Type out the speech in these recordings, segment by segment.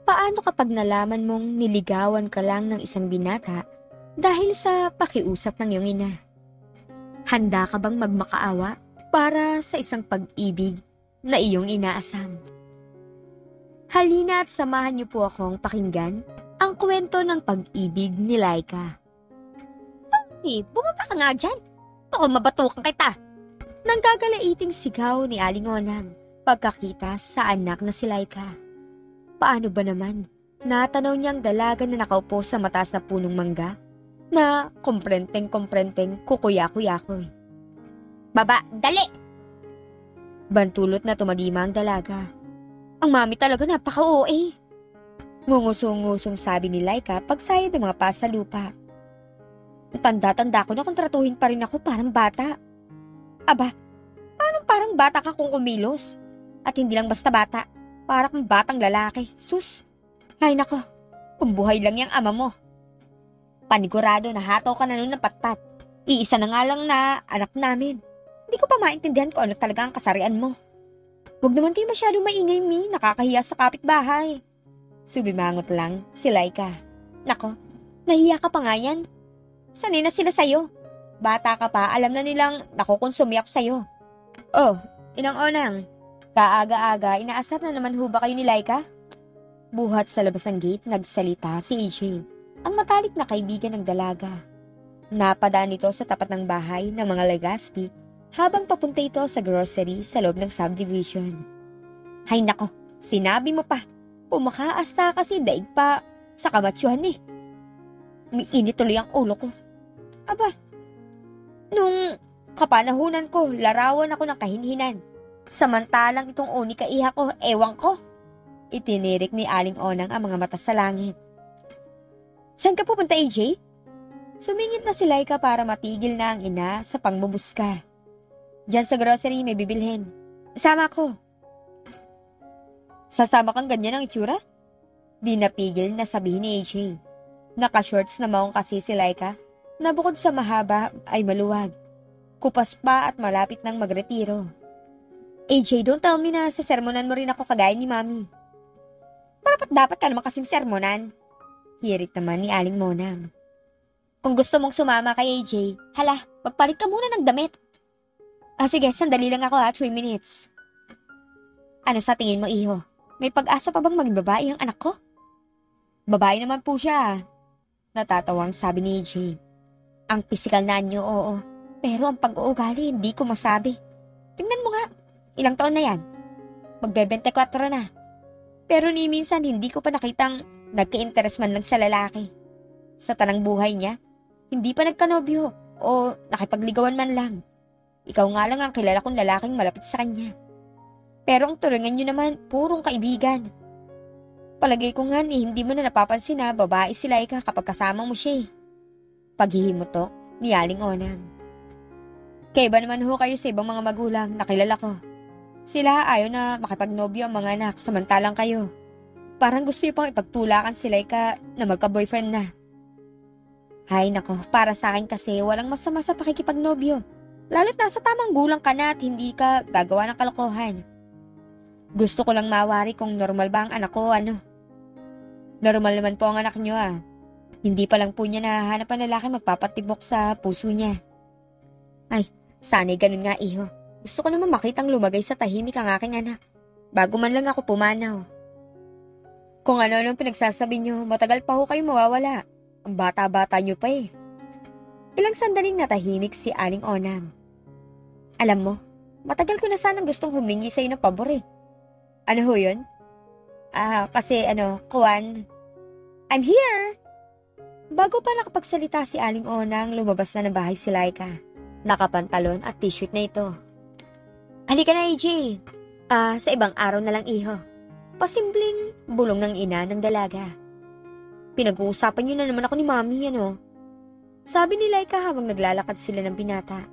Paano kapag nalaman mong niligawan ka lang ng isang binata dahil sa pakiusap ng iyong ina? Handa ka bang magmakaawa para sa isang pag-ibig na iyong inaasam? Halina at samahan niyo po akong pakinggan ang kwento ng pag-ibig ni Laika. Bumaba ka nga dyan. Baka mabatukan kita. Nanggagalaiting sigaw ni Aling Onang pagkakita sa anak na si Laika. Paano ba naman? Natanaw niyang dalaga na nakaupo sa mataas na punong mangga na komprenteng kukuya-kuyakoy. Baba, dali! Bantulot na tumalima ang dalaga. Ang mami talaga napaka-OA. Ngungusong-ngusong sabi ni Laika pagsayad ng mga pa sa lupa. Tanda-tanda ko na kung tratuhin pa rin ako parang bata. Aba, paano parang bata ka kung kumilos? At hindi lang basta bata, para kang batang lalaki. Sus! Ay nako, kung buhay lang yung ama mo. Panigurado na hataw ka na nun ng patpat. Iisa na nga lang na anak namin. Hindi ko pa maintindihan kung ano talaga ang kasarian mo. Huwag naman kayo masyadong maingay, Mi. Nakakahiya sa kapitbahay. Subimangot lang si Laika. Nako, nahiya ka pa nga yan. Sanay na sila sa'yo. Bata ka pa, alam na nilang nakukonsumi ako sa'yo. Oh, Inang Onang, kaaga-aga, inaasap na naman ho ba kayo ni Laika? Buhat sa labas ng gate, nagsalita si AJ, ang matalik na kaibigan ng dalaga. Napadaan ito sa tapat ng bahay ng mga Legaspi habang papunta ito sa grocery sa loob ng subdivision. Hay nako, sinabi mo pa. Pumakaasta kasi daig pa sa kamatsyohan eh. Umiinit tuloy ang ulo ko. Aba, nung kapanahunan ko, larawan ako ng kahinhinan. Samantalang itong uni kaiha ko, ewan ko. Itinirik ni Aling Onang ang mga mata sa langit. Saan ka pupunta, AJ? Sumingit na si Laika para matigil na ang ina sa pangbubuska. Diyan sa grocery may bibilhin. Sama ko. Sasama kang ganyan ang itsura? Di napigil na sabihin ni AJ. Naka-shorts na maong kasi si Laika na bukod sa mahaba ay maluwag. Kupas pa at malapit nang magretiro. AJ, don't tell me na sasermonan mo rin ako kagaya ni Mami. Dapat ka naman kasing sermonan. Hirit naman ni Aling Monang. Kung gusto mong sumama kay AJ, hala, magpalit ka muna ng damit. Sige, sandali lang ako 3 minutes. Ano sa tingin mo, iho? May pag-asa pa bang maging babae ang anak ko? Babae naman po siya. Natatawang sabi ni AJ. Ang pisikal na anyo, oo. Pero ang pag-uugali, hindi ko masabi. Tingnan mo nga, ilang taon na yan? Magbe-24 na. Pero ni minsan hindi ko pa nakitang nagka-interest man lang sa lalaki. Sa tanang buhay niya, hindi pa nagkanobyo o nakipagligawan man lang. Ikaw nga lang ang kilala kong lalaking malapit sa kanya. Pero ang turingan niyo naman, purong kaibigan. Palagay ko nga hindi mo na napapansin na babae si Laika kapag kasama mo siya. Paghihimutok ni Aling Onang. Kaya ba naman ho kayo sa ibang mga magulang na kilala ko? Sila ayaw na makipagnobyo ang mga anak samantalang kayo. Parang gusto niyo pang ipagtulakan si Laika na magka-boyfriend na. Hay nako, para sa akin kasi walang masama sa pakikipagnobyo. Lalo't nasa tamang gulang ka na at hindi ka gagawa ng kalokohan. Gusto ko lang mawari kung normal ba ang anak ko ano. Normal naman po ang anak niyo Hindi pa lang po niya nahahanap ang lalaki magpapatibok sa puso niya. Ay, sana'y ganun nga iho. Gusto ko naman makitang lumagay sa tahimik ang aking anak. Bago man lang ako pumanaw. Kung ano-anong pinagsasabi niyo, matagal pa ho kayo mawawala. Ang bata-bata niyo pa eh. Ilang sandaling natahimik si Aling Onang. Alam mo, matagal ko na sanang gustong humingi sa'yo ng pabor eh. Ano ho yun? Kasi Kuwan, I'm here! Bago pa nakapagsalita si Aling Onang, lumabas na ng bahay si Laika. Nakapantalon at t-shirt na ito. Halika na, AJ. Sa ibang araw na lang, iho. Pasimpleng bulong ng ina ng dalaga. Pinag-uusapan niyo na naman ako ni Mami, Sabi ni Laika habang naglalakad sila ng binata.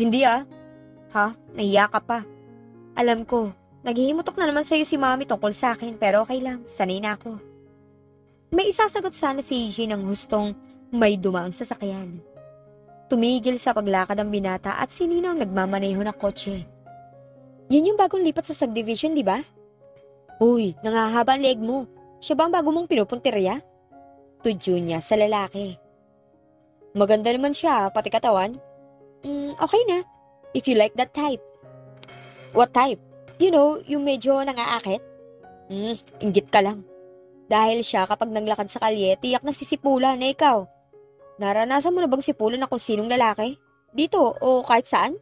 Hindi Ha? Nahiya ka pa. Alam ko, naghihimutok na naman sa'yo si Mami tungkol sa akin pero okay lang, sanay na ako. May isasagot sana si AJ ng hustong may dumaang sasakyan. Tumigil sa paglakad ang binata at si Nino ang nagmamaneho ng kotse. Yun yung bagong lipat sa subdivision, di ba? Uy, nangahaba ang leeg mo. Siya ba ang bago mong pinupuntirya? Tudyo niya sa lalaki. Maganda naman siya, pati katawan. Okay na. If you like that type. What type? You know, yung medyo nangaakit? Inggit ka lang. Dahil siya kapag naglakad sa kalye, tiyak na sisipulan na ikaw. Naranasan mo na bang sipulan ako sinong lalaki? Dito o kahit saan?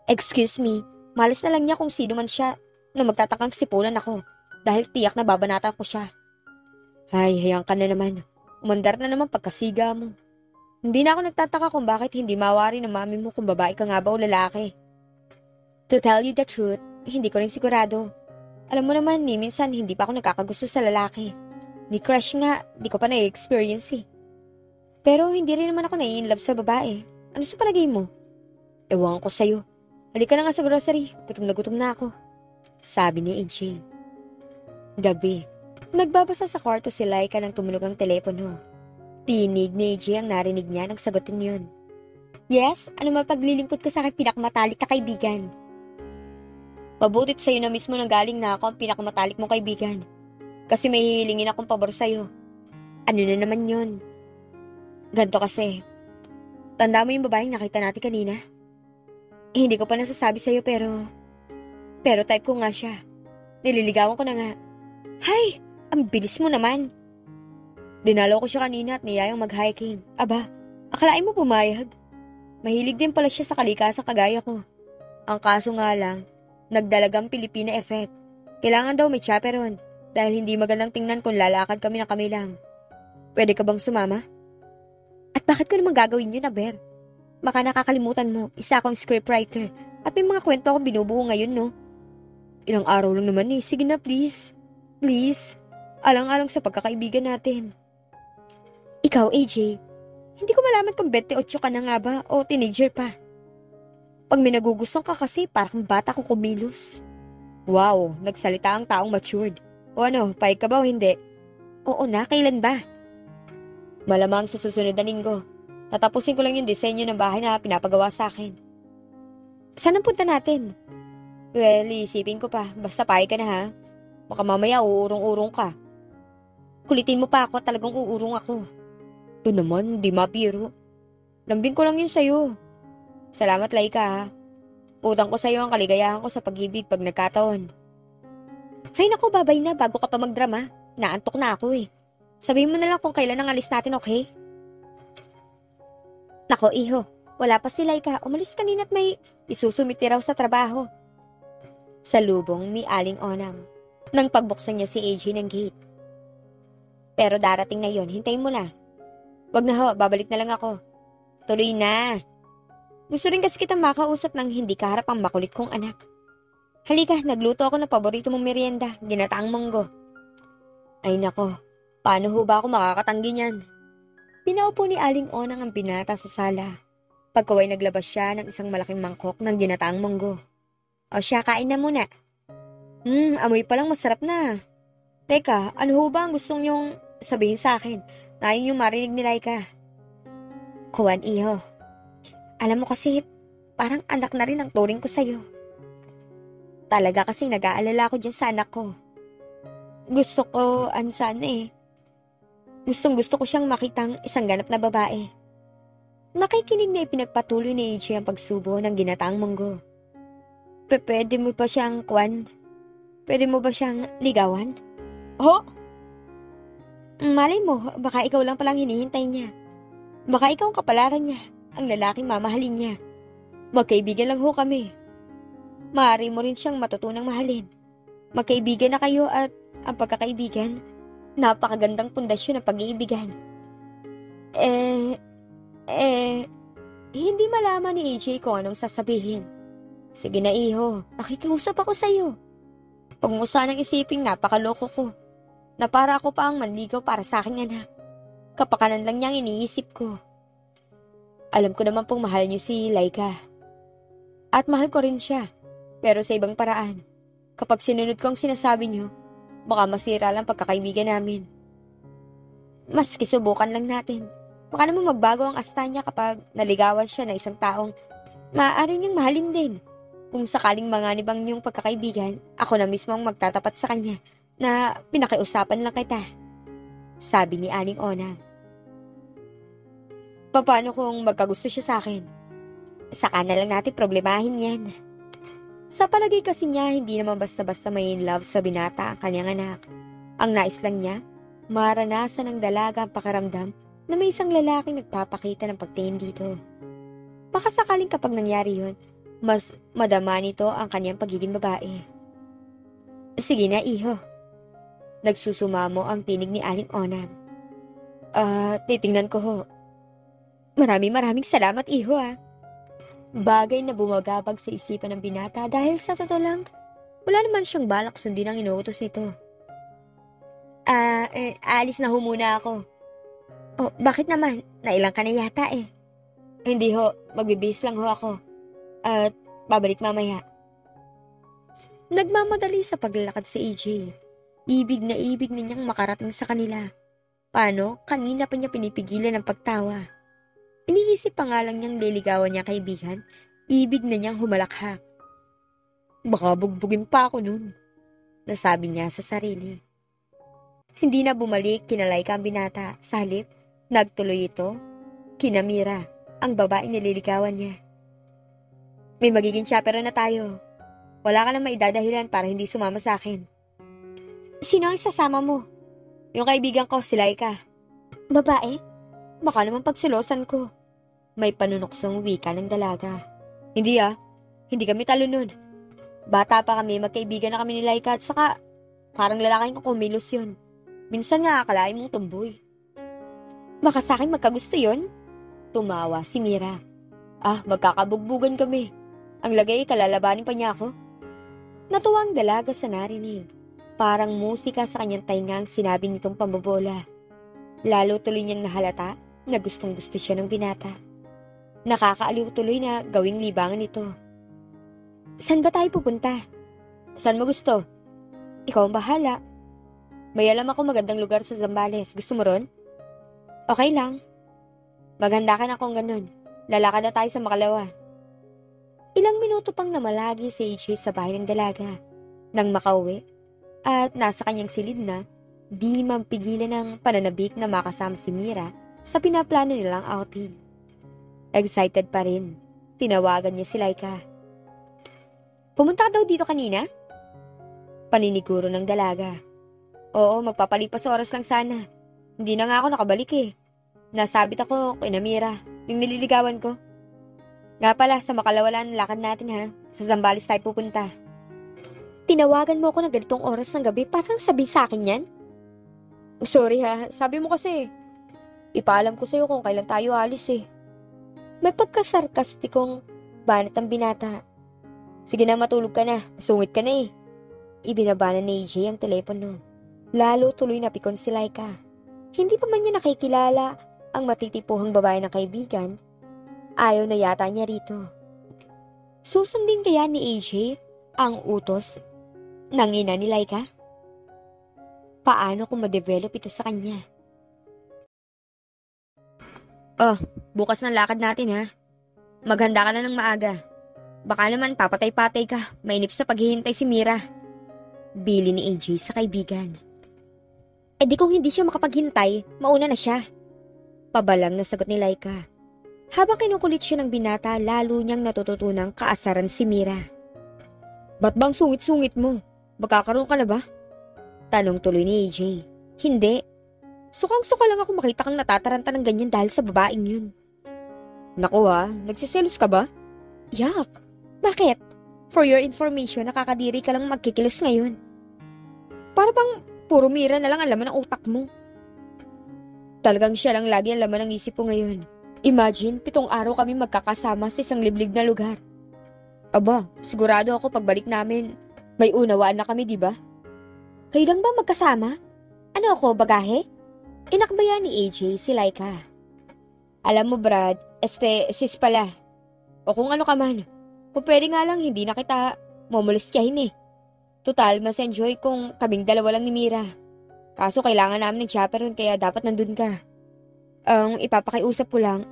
Excuse me, malas na lang niya kung sino man siya na magtatakang sipulan ako dahil tiyak na babanatan ko siya. Ay, hayang ka na naman. Umandar na naman pagkasiga mo. Hindi na ako nagtataka kung bakit hindi mawari ng mami mo kung babae ka nga ba o lalaki. To tell you the truth, hindi ko rin sigurado. Alam mo naman minsan hindi pa ako nagkakagusto sa lalaki. Ni crush nga, di ko pa na-experience eh. Pero hindi rin naman ako nai-inlove sa babae. Ano sa palagay mo? Ewan ko sa'yo. Halika na nga sa grocery. Gutom na ako. Sabi ni AJ. Gabi. Nagbabasa sa kwarto si Laika nang tumunog ang telepono. Tinig ni AJ ang narinig niya nang sagutin yun. Yes, ano mapaglilingkod ko sa aking pinakamatalik na kaibigan? Mabutit sa'yo na mismo nang galing na ako ang pinakamatalik mong kaibigan. Kasi may hihilingin akong pabor sa'yo. Ano na naman yun? Ganto kasi. Tanda mo yung babaeng nakita natin kanina? Hindi ko pa nasasabi sa'yo pero type ko nga siya. Nililigawan ko na nga. Hay! Ang bilis mo naman. Dinalaw ko siya kanina at niyayang mag-hiking. Aba, akalain mo pumayag? Mahilig din pala siya sa kalikasan kagaya ko. Ang kaso nga lang, nagdalagang Pilipina effect. Kailangan daw may chaperon dahil hindi magandang tingnan kung lalakad kami na kami lang. Pwede ka bang sumama? At bakit ko naman gagawin yun, Aber? Baka nakakalimutan mo, isa akong scriptwriter at may mga kwento akong binubuo ngayon, no? Ilang araw lang naman eh. Sige na, please. Please. Alang-alang sa pagkakaibigan natin. Ikaw, AJ, hindi ko malaman kung 28 ka na nga ba o teenager pa. Pag may nagugustuhan ka kasi, parang bata ko kumilos. Wow, nagsalita ang taong matured. O ano, payag ka ba o hindi? Oo na, kailan ba? Malamang sa susunod na linggo. Tatapusin ko lang yung disenyo ng bahay na pinapagawa sa akin. Saan ang punta natin? Well, isipin ko pa. Basta payag ka na ha. Baka mamaya uurong-urong ka. Kulitin mo pa ako, talagang uurong ako. Ito naman, di mapiro. Lambing ko lang yun sa'yo. Salamat, Laika ha. Utang ko sa'yo ang kaligayahan ko sa pag-ibig pag nagkataon. Hay naku, babay na bago ka pa magdrama. Naantok na ako eh. Sabihin mo na lang kung kailan ang alis natin, okay? Nako, iho. Wala pa si Laika. Umalis kanina at may isusumiti raw sa trabaho. Sa lubong ni Aling Onang. Nang pagbuksan niya si AJ ng gate. Pero darating na yon, hintayin mo na. Wag na ho, babalik na lang ako. Tuloy na. Gusto rin kasi kitang makausap ng hindi kaharap ang makulit kong anak. Halika, nagluto ako ng paborito mong merienda, ginataang munggo. Ay nako. Paano ho ba ako makakatanggi niyan? Pinaupo ni Aling Onang ang binata sa sala. Pagkaway naglabas siya ng isang malaking mangkok ng ginataang munggo. O siya, kain na muna. Amoy palang masarap na. Teka, ano ho ba ang gustong niyong sabihin sa akin? Na yun yung marinig ni Laika. Kuwan, iho. Alam mo kasi, parang anak na rin ang turing ko sa'yo. Talaga kasing nag-aalala ko dyan sa anak ko. Gusto ko, sana eh. Gustong-gusto ko siyang makitang isang ganap na babae. Nakikinig na ipinagpatuloy ni AJ ang pagsubo ng ginataang munggo. Pwede mo ba siyang Pwede mo ba siyang ligawan? Oh! Malay mo, baka ikaw lang palang hinihintay niya. Baka ikaw ang kapalaran niya, ang lalaking mamahalin niya. Magkaibigan lang ho kami. Maaari mo rin siyang matutunang mahalin. Magkaibigan na kayo at ang pagkakaibigan, napakagandang pundasyon ng pag-iibigan. Hindi malaman ni AJ kung anong sasabihin. Sige na iho, nakikiusap ako sa'yo. Huwag mo sanang isiping napakaloko ko, na para ako pa ang manligaw para sa aking anak. Kapakanan lang niyang iniisip ko. Alam ko naman pong mahal niyo si Laika. At mahal ko rin siya, pero sa ibang paraan. Kapag sinunod ko ang sinasabi niyo, baka masira lang pagkakaibigan namin. Maski subukan lang natin. Baka naman magbago ang asta niya kapag naligawan siya ng isang taong maaari niyang mahalin din. Kung sakaling manganib ang niyong pagkakaibigan, ako na mismo ang magtatapat sa kanya na pinakiusapan lang kita, sabi ni Aling Onang. Paano kung magkagusto siya sa akin? Saka na lang natin problemahin yan. Sa palagay kasi niya, hindi naman basta-basta may in love sa binata ang kanyang anak. Ang nais lang niya, maranasan ng dalaga ang pakiramdam na may isang lalaking nagpapakita ng pagtingin dito. Baka sakaling kapag nangyari yun, mas madama nito ang kanyang pagiging babae. Sige na, iho. Nagsusumamo ang tinig ni Aling Onang. Titingnan ko ho. Maraming salamat, iho Bagay na bumagabag sa isipan ng binata dahil sa totoo lang, wala naman siyang balak sundin ang inuutos nito. Aalis na ho muna ako. Oh, bakit naman? Nailang ka na yata Hindi ho, magbibihis lang ho ako. At babalik mamaya. Nagmamadali sa paglalakad si AJ. Ibig na niyang makarating sa kanila. Paano? Kanina pa niya pinipigilan ang pagtawa. Iniisip pa nga lang niyang liligawan niya kaibigan, ibig na niyang humalakhak. Baka bugbugin pa ako nun, nasabi niya sa sarili. Hindi na bumalik kina Laika ang binata, sa halip, nagtuloy ito, kina Mira, ang babaeng nililigawan niya. May magiging chaperon na tayo. Wala ka nang maidadahilan para hindi sumama sa akin. Sino ang sasama mo? Yung kaibigan ko, si Laika. Babae? Baka naman pagsilosan ko. May panunuksong wika ng dalaga. Hindi hindi kami talo nun. Bata pa kami, magkaibigan na kami ni Laika at saka parang lalaking kumilos yun. Minsan nga akalain mong tumboy. Baka sa akin magkagusto yun? Tumawa si Mira. Magkakabugbugan kami. Ang lagay kalalabanin pa niya ako. Natuwa ang dalaga sa narinig. Parang musika sa kanyang tainga ang sinabi nitong pambobola. Lalo tuloy niyang nahalata na gustong gusto siya ng binata. Nakakaaliw tuloy na gawing libangan ito. Saan ba tayo pupunta? Saan mo gusto? Ikaw ang bahala. May alam ako magandang lugar sa Zambales. Gusto mo ron? Okay lang. Maganda ka na kung ganun. Lalakad na tayo sa Makalawa. Ilang minuto pang namalagi si AJ sa bahay ng dalaga. Nang makauwi at nasa kanyang silid na, di mampigilan ng pananabik na makasama si Mira sa pinaplano nilang outing. Excited pa rin. Tinawagan niya si Laika. Pumunta ka daw dito kanina? Paniniguro ng dalaga. Oo, magpapalipas oras lang sana. Hindi na nga ako nakabalik Nasabit ako kay Mira, yung nililigawan ko. Nga pala, sa Makalawalan lakad natin Sa Zambales tayo pupunta. Tinawagan mo ako ng ganitong oras ng gabi, parang sabi sa akin yan? Sorry sabi mo kasi. Ipaalam ko sa'yo kung kailan tayo alis May pagkasarkastikong banat ang binata. Sige na, matulog ka na. Sungit ka na Ibinabana ni AJ ang telepono. Lalo tuloy na pikon si Laika. Hindi pa man niya nakikilala ang matitipuhang babae ng kaibigan. Ayaw na yata niya rito. Susundin kaya ni AJ ang utos ng ina ni Laika? Paano kung ma-develop ito sa kanya? Bukas ng lakad natin Maghanda ka na ng maaga. Baka naman papatay-patay ka. Mainip sa paghihintay si Mira. Bili ni AJ sa kaibigan. Di kung hindi siya makapaghintay, mauna na siya. Pabalang na sagot ni Laika. Habang kinukulit siya ng binata, lalo niyang natututunang kaasaran si Mira. Ba't bang sungit-sungit mo? Magkakaroon ka na ba? Tanong tuloy ni AJ. Hindi. Sukang-suka lang ako makita kang natataranta ng ganyan dahil sa babaeng yun. Naku nagsiselos ka ba? Yak! Bakit? For your information, nakakadiri ka lang magkikilos ngayon. Para bang puro Mira na lang ang laman ng utak mo. Talagang siya lang lagi ang laman ng isip ko ngayon. Imagine, 7 araw kami magkakasama sa isang liblig na lugar. Aba, sigurado ako pagbalik namin, may unawaan na kami, di ba? Kayo lang ba magkasama? Ano ako, bagahe? Inakbaya ni AJ si Laika. Alam mo Brad, sis pala. O kung ano ka man, kung pwede nga lang hindi na kita momolestyahin Total, mas enjoy kung kaming dalawa lang ni Mira. Kaso kailangan namin ng chaperon kaya dapat nandun ka. Ang ipapakiusap ko lang,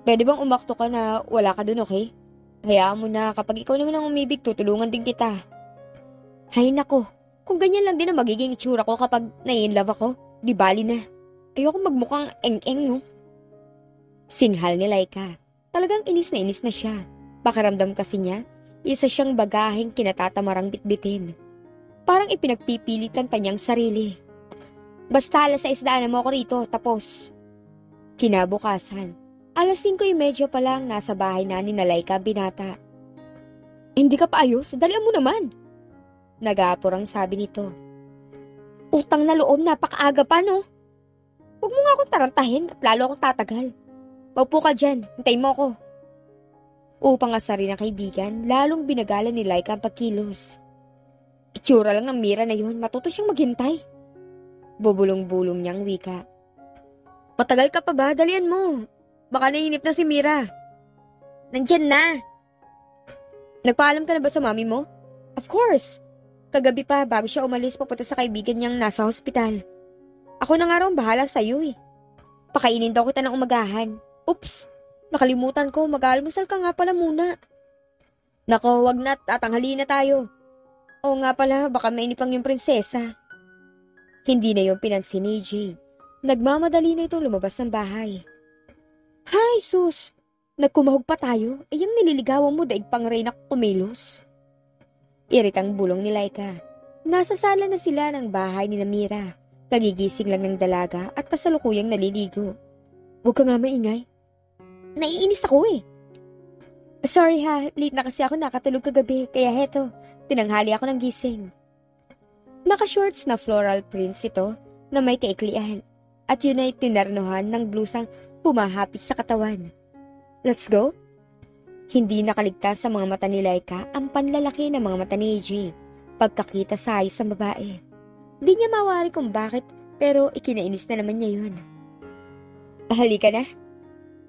pwede bang umakto ka na wala ka dun, okay? Hayaan mo na kapag ikaw naman ang umibig, tutulungan din kita. Hay nako, Kung ganyan lang din ang magiging itsura ko kapag nai-inlove ako, di bali na. Ayoko magmukhang eng-eng, no? Singhal ni Laika. Talagang inis na siya. Pakiramdam kasi niya, isa siyang bagaheng kinatatamarang bitbitin. Parang ipinagpipilitan pa niyang sarili. Basta alas 6 daanan mo ako rito, tapos. Kinabukasan, alas 5:30 pa lang nasa bahay na ni Laika binata. Hindi ka pa ayos? Dalian mo naman. Nag-aapor ang sabi nito. Utang na loob, napakaaga pa, no? Huwag mo nga akong tarantahin at lalo akong tatagal. Maupo ka dyan, hintayin mo ako. Upang asarin ng kaibigan, lalong binagalan ni Laika ang pagkilos. Itsura lang ng Mira na yun, matuto siyang maghintay. Bubulong-bulong niyang wika. Matagal ka pa ba? Dalian mo. Baka naiinip na si Mira. Nandyan na. Nagpaalam ka na ba sa mami mo? Of course. Kagabi pa, bago siya umalis, papunta sa kaibigan niyang nasa hospital. Ako na nga raw bahala sa'yo eh. Pakainin daw kita ng umagahan. Oops, nakalimutan ko, mag-aalmusal ka nga pala muna. Nako, wag na, tatanghali na tayo. Oo nga pala, baka mainipang yung prinsesa. Hindi na yung pinansin ni AJ. Nagmamadali na itong lumabas ng bahay. Hay, sus! Nagkumahog pa tayo, eh yung nililigawan mo daig pang Reyna kumilos. Iritang bulong ni Laika. Nasa sala na sila ng bahay ni Mira. Nagigising lang ng dalaga at kasalukuyang naliligo. Huwag ka nga maingay. Naiinis ako eh. Sorry ha, late na kasi ako nakatulog kagabi, kaya heto, tinanghali ako ng gising. Naka-shorts na floral prints ito na may kaiklian at yun ay tinarnuhan ng blusang humahapit sa katawan. Let's go? Hindi nakaligtas sa mga mata ni Laika ang panlalaki ng mga mata ni AJ pagkakita sa ayos ng babae. Di niya mawari kung bakit pero ikinainis na naman niya yun. Halika na.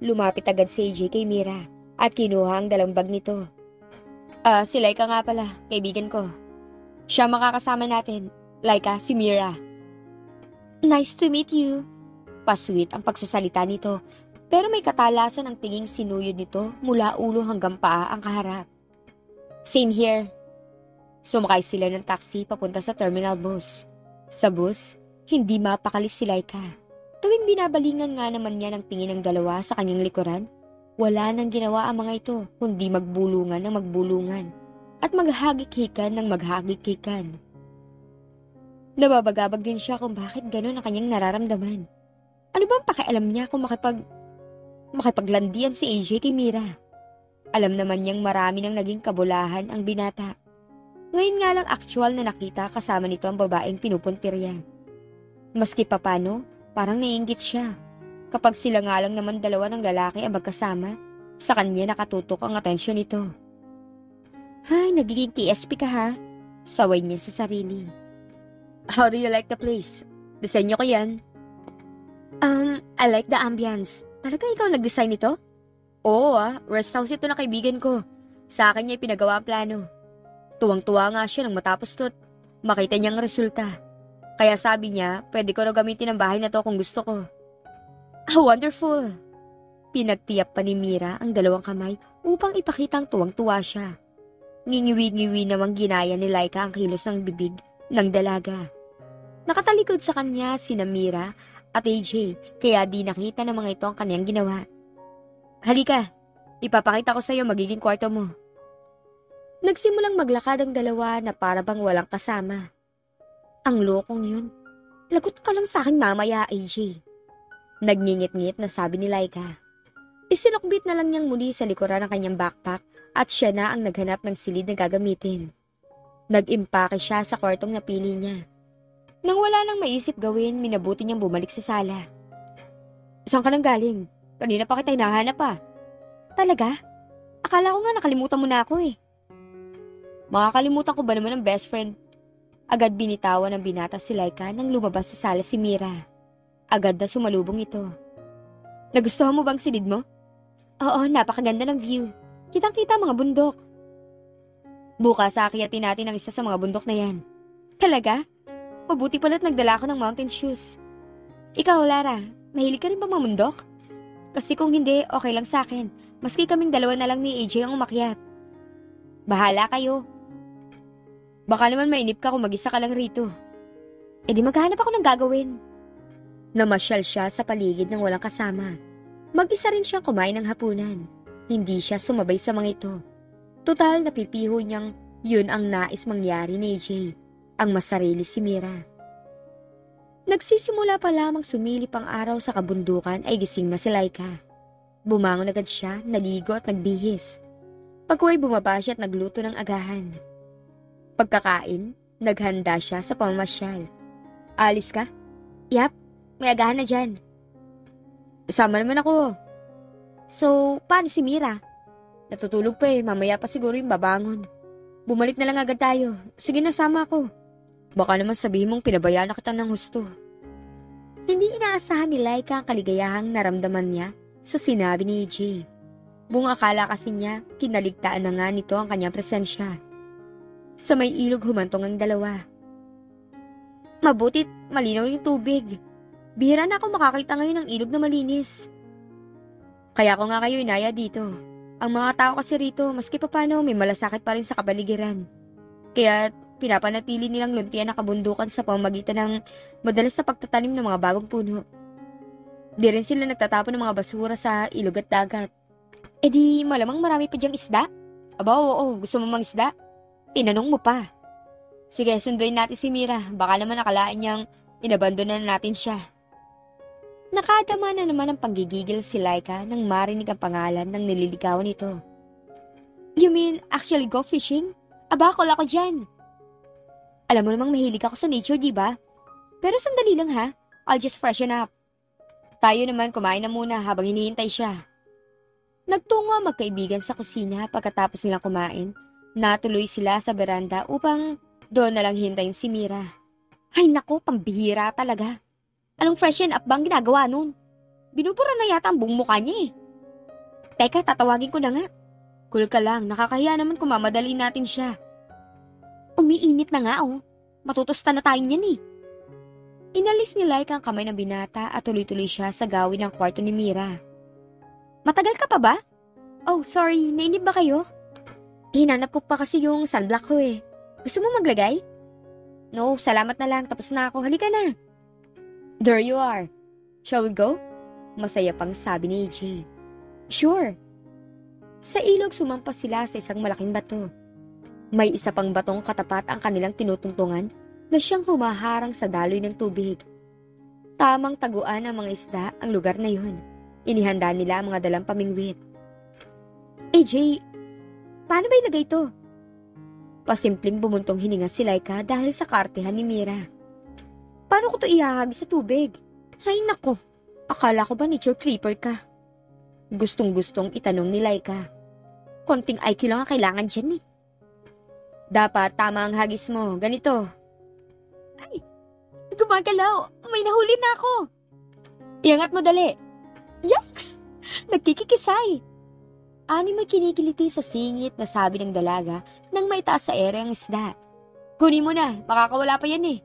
Lumapit agad si AJ kay Mira at kinuha ang dalang bag nito. Si Laika nga pala, kaibigan ko. Siya makakasama natin. Laika, si Mira. Nice to meet you. Pasweet ang pagsasalita nito. Pero may katalasan ang tinging sinuyod nito mula ulo hanggang paa ang kaharap. Same here. Sumakay sila ng taxi papunta sa terminal bus. Sa bus, hindi mapakalis si Laika. Tuwing binabalingan nga naman niya ng tingin ng dalawa sa kanyang likuran, wala nang ginawa ang mga ito kundi magbulungan ng magbulungan at maghagik-hikan ng maghagik-hikan. Nababagabag din siya kung bakit gano'n ang kanyang nararamdaman. Ano bang pakialam niya kung makipaglandian si AJ kay Mira? Alam naman niyang marami nang naging kabulahan ang binata. Ngayon nga lang actual na nakita kasama nito ang babaeng pinupuntirya. Maski papano, parang naiinggit siya. Kapag sila nga lang naman dalawa ng lalaki ang magkasama, sa kanya nakatutok ang atensyon nito. Hay, nagiging KSP ka ha? Saway niya sa sarili. How do you like the place? Disenyo ko yan. I like the ambience. Talaga ikaw nag-design nito? Oo rest house ito na kaibigan ko. Sa akin niya pinagawa ang plano. Tuwang-tuwa nga siya nang matapos to't makita niyang resulta. Kaya sabi niya, pwede ko na gamitin ang bahay na to kung gusto ko. Wonderful! Pinagtiyap pa ni Mira ang dalawang kamay upang ipakitang tuwang-tuwa siya. Ngingiwi-ngiwi namang ginaya ni Laika ang kilos ng bibig ng dalaga. Nakatalikod sa kanya sina Mira at AJ, kaya di nakita ng mga ito ang kanyang ginawa. Halika, ipapakita ko sa iyo magiging kwarto mo. Nagsimulang maglakad ang dalawa na para bang walang kasama. Ang lokong yun. Lagot ka lang sa akin mamaya, AJ. Nagngingit-ngit na sabi ni Laika. Isinukbit na lang niyang muli sa likuran ng kanyang backpack at siya na ang naghanap ng silid na gagamitin. Nag-impake siya sa kwartong napili niya. Nang wala nang maisip gawin, minabuti niyang bumalik sa sala. Saan ka nang galing? Kanina pa kita hinahanap pa. Talaga? Akala ko nga nakalimutan mo na ako eh. Makakalimutan ko ba naman ang best friend? Agad binitawan ng binata si Laika nang lumabas sa sala si Mira. Agad na sumalubong ito. Nagustuhan mo bang silid mo? Oo, napakaganda ng view. Kitang-kita mga bundok. Bukas aakyatin natin ang isa sa mga bundok na yan. Talaga? Mabuti pala't nagdala ako ng mountain shoes. Ikaw, Lara, mahilig ka rin ba mamundok? Kasi kung hindi, okay lang sa akin. Maski kaming dalawa na lang ni AJ ang umakyat. Bahala kayo. Baka naman mainip ka kung mag-isa ka lang rito. E di maghanap ako ng gagawin. Namasyal siya sa paligid ng walang kasama. Mag-isa rin siyang kumain ng hapunan. Hindi siya sumabay sa mga ito. Total, napipiho niyang yun ang nais mangyari ni AJ. Ang masarili si Mira. Nagsisimula pa lamang sumilip ang araw sa kabundukan ay gising na si Laika. Bumangon agad siya, naligo at nagbihis. Pagkuhay bumaba siya at nagluto ng agahan. Pagkakain, naghanda siya sa pamamasyal. Alis ka? Yap, may agahan na dyan. Sama naman ako. So, paano si Mira? Natutulog pa mamaya pa siguro yung babangon. Bumalik na lang agad tayo. Sige na, sama ako. Baka naman sabihin mong pinabayaan na kita ng husto. Hindi inaasahan ni Laika ang kaligayahang naramdaman niya sa sinabi ni AJ. Buong akala kasi niya, kinaligtaan na nga nito ang kanyang presensya. Sa may ilog humantong ang dalawa. Mabutit, malinaw yung tubig. Bihira na ako makakita ngayon ng ilog na malinis. Kaya ko nga kayo inaya dito. Ang mga tao kasi rito, maski papano, may malasakit pa rin sa kabaligiran. Kaya pinapanatili nilang luntian na kabundukan sa pamamagitan ng madalas na pagtatanim ng mga bagong puno. Di rin sila nagtatapon ng mga basura sa ilog at dagat. E di malamang marami pa diyang isda? Aba oo, gusto mo mang isda? Tinanong mo pa. Sige, sunduin natin si Mira. Baka naman nakalain niyang inabandona na natin siya. Nakadama na naman ang panggigigil si Laika nang marinig ang pangalan ng nililigawan nito. You mean actually go fishing? Aba, call ako dyan. Alam mo namang mahilig ako sa nature, di ba? Pero sandali lang ha. I'll just freshen up. Tayo naman kumain na muna habang hinihintay siya. Nagtungo ang magkaibigan sa kusina pagkatapos nilang kumain. Natuloy sila sa beranda upang doon na lang hintayin si Mira. Ay nako, pambihira talaga. Anong freshen up bang ginagawa nun? Binubura na yata ang buong mukha niya eh. Teka, tatawagin ko na nga. Cool ka lang, nakakahiya naman kung mamadaliin natin siya. Umiinit na nga oh. Matutusta na tayo niyan eh. Inalis ni Laika ang kamay ng binata at tuloy-tuloy siya sa gawin ng kwarto ni Mira. Matagal ka pa ba? Oh, sorry, nainip ba kayo? Hinanap ko pa kasi yung sunblock ko eh. Gusto mo maglagay? No, salamat na lang. Tapos na ako. Halika na. There you are. Shall we go? Masaya pang sabi ni AJ. Sure. Sa ilog sumampas sila sa isang malaking bato. May isa pang batong katapat ang kanilang tinutungtungan na siyang humaharang sa daloy ng tubig. Tamang taguan ng mga isda ang lugar na yun. Inihanda nila ang mga dalang pamingwit. AJ, paano ba ilagay ito? Pasimpleng bumuntong hininga si Laika dahil sa kaartehan ni Mira. Paano ko to ihahagi sa tubig? Ay nako, akala ko ba nature tripper ka? Gustong-gustong itanong ni Laika. Konting IQ lang ang kailangan dyan eh. Dapat tama ang hagis mo, ganito. Ay, gumagalaw, may nahuli na ako. Iangat mo dali. Yaks! Nagkikikisay. Ani may kinikiliti sa singit na sabi ng dalaga nang maitaas sa ere ang isda. Kunin mo na, makakawala pa yan eh.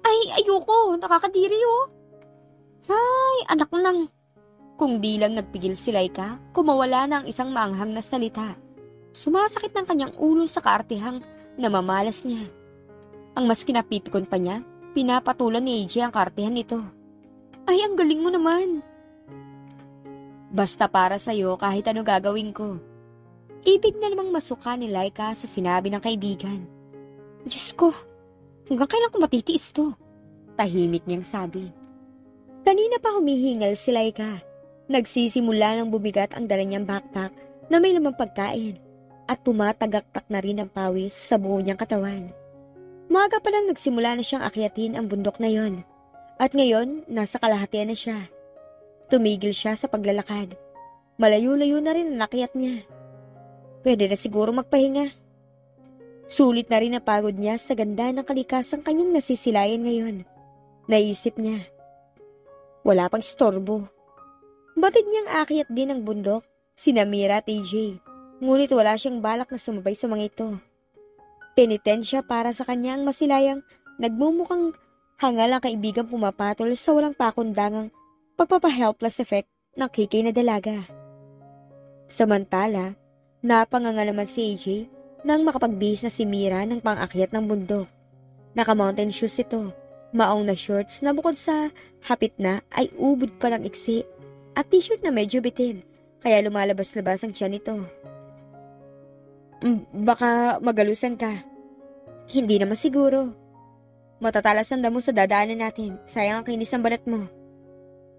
Ay, ayoko, nakakadiri oh. Ay, anak nang. Kung di lang nagpigil si Laika, kumawala na ang isang maanghang na salita. Sumasakit ng kanyang ulo sa kaartihang namamalas niya. Ang mas kinapipikon pa niya, pinapatulan ni AJ ang kaartihan nito. Ay, ang galing mo naman. Basta para sa'yo kahit ano gagawin ko. Ibig na namang masuka ni Laika sa sinabi ng kaibigan. Diyos ko, hanggang kailan ko matitiis to? Tahimik niyang sabi. Kanina pa humihingal si Laika. Nagsisimula ng bumigat ang dala niyang backpack na may lamang pagkain at tumatagaktak na rin ang pawis sa buo niyang katawan. Maaga pa lang nagsimula na siyang akyatin ang bundok na yon. At ngayon, nasa kalahatian na siya. Tumigil siya sa paglalakad. Malayo-layo na rin ang akyat niya. Pwede na siguro magpahinga. Sulit na rin ang pagod niya sa ganda ng kalikasang kanyang nasisilayan ngayon. Naisip niya. Wala pang istorbo. Batid niyang akyat din ang bundok, sina Mira at AJ. Ngunit wala siyang balak na sumabay sa mga ito. Penitensya para sa kanya ang masilayang nagmumukhang hangal ang kaibigang pumapatol sa walang pakundangang pagpapa-helpless effect ng kikay na dalaga. Samantala, napanganga naman si AJ nang makapagbihis na si Mira ng pang-akyat ng bundok. Naka-mountain shoes ito, maong na shorts na bukod sa hapit na ay ubod pa ng iksi at t-shirt na medyo bitin, kaya lumalabas-labas ang tiyan nito. Baka magalusan ka. Hindi naman siguro. Matatalas ang damo sa dadaanan natin, sayang ang kinis ng balat mo.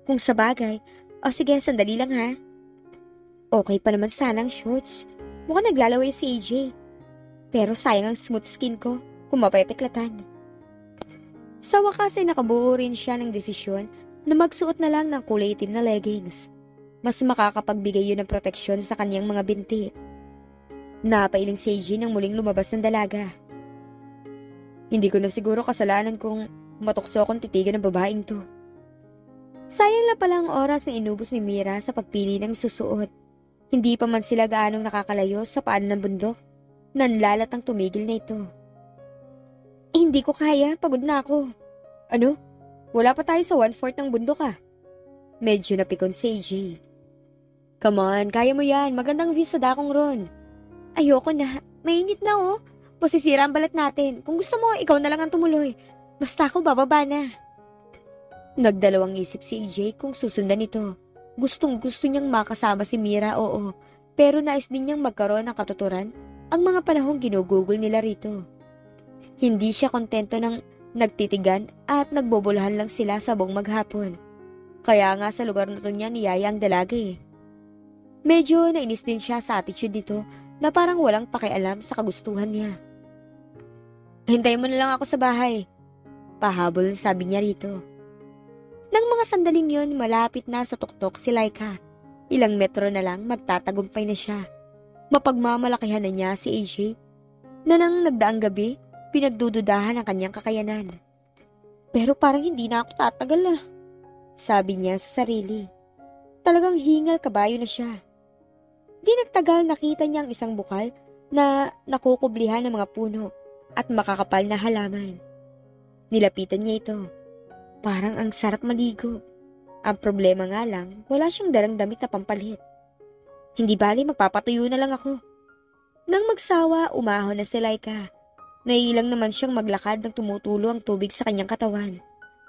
Kung sa bagay, o sige, sandali lang ha. Okay pa naman sana ang shorts. Mukhang naglalaway si AJ. Pero sayang ang smooth skin ko kung mapapiklatan. Sa wakas ay nakabuo rin siya ng desisyon na magsuot na lang ng kulay itim na leggings. Mas makakapagbigay yun ng proteksyon sa kanyang mga binti. Napailing si AJ nang muling lumabas ng dalaga. Hindi ko na siguro kasalanan kung matukso akong titigan ng babaeng to. Sayang na pala ang oras na inubos ni Mira sa pagpili ng susuot. Hindi pa man sila gaanong nakakalayo sa paan ng bundok. Nanlalat ang tumigil na ito. Hindi ko kaya, pagod na ako. Ano? Wala pa tayo sa 1/4 ng bundok ah. Medyo napikon si AJ. Come on, kaya mo yan. Magandang view sa dakong ron. Ayoko na. Mainit na oh. Masisira ang balat natin. Kung gusto mo, ikaw na lang ang tumuloy. Basta ako bababa na. Nagdalawang isip si AJ kung susundan ito. Gustong-gusto niyang makasama si Mira, oo. Pero nais din niyang magkaroon ng katuturan ang mga panahong ginugugol nila rito. Hindi siya kontento ng nagtitigan at nagbobolahan lang sila sa buong maghapon. Kaya nga sa lugar na to niya niyaya ang dalaga eh. Medyo nainis din siya sa attitude nito na parang walang pakialam sa kagustuhan niya. Hintayin mo na lang ako sa bahay. Pahabol sabi niya rito. Nang mga sandaling yon, malapit na sa tuktok si Laika. Ilang metro na lang magtatagumpay na siya. Mapagmamalakihan na niya si AJ na nang nagdaang gabi, pinagdududahan ang kanyang kakayanan. Pero parang hindi na ako tatagal ah, sabi niya sa sarili. Talagang hingal kabayo na siya. Di nagtagal nakita niya ang isang bukal na nakukublihan ng mga puno at makakapal na halaman. Nilapitan niya ito. Parang ang sarap maligo. Ang problema nga lang, wala siyang dalang damit na pampalit. Hindi bali, magpapatuyo na lang ako. Nang magsawa, umahon na si Laika. Naiilang naman siyang maglakad nang tumutulo ang tubig sa kanyang katawan.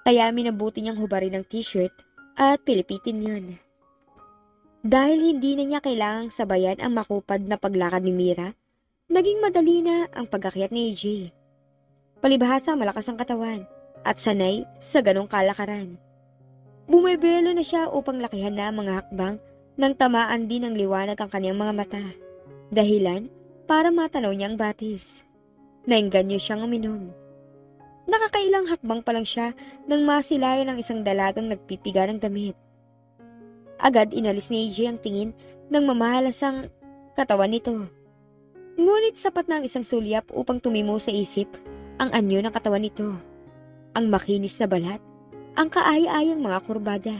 Kaya minabuti niyang hubarin ang t-shirt at pilipitin yun. Dahil hindi na niya kailangang sabayan ang makupad na paglakad ni Mira, naging madali na ang pag-akyat ni AJ. Palibhasa malakas ang katawan at sanay sa ganong kalakaran. Bumibelo na siya upang lakihan na ang mga hakbang nang tamaan din ng liwanag ang kanyang mga mata. Dahilan para matanaw niya ang batis. Naengganyo siyang uminom. Nakakailang hakbang pa lang siya nang masilayan ng isang dalagang nagpipiga ng damit. Agad inalis ni AJ ang tingin ng mamahalasang katawan nito. Ngunit sapat na ang isang sulyap upang tumimo sa isip ang anyo ng katawan nito. Ang makinis na balat, ang kaaya-ayang mga kurbada.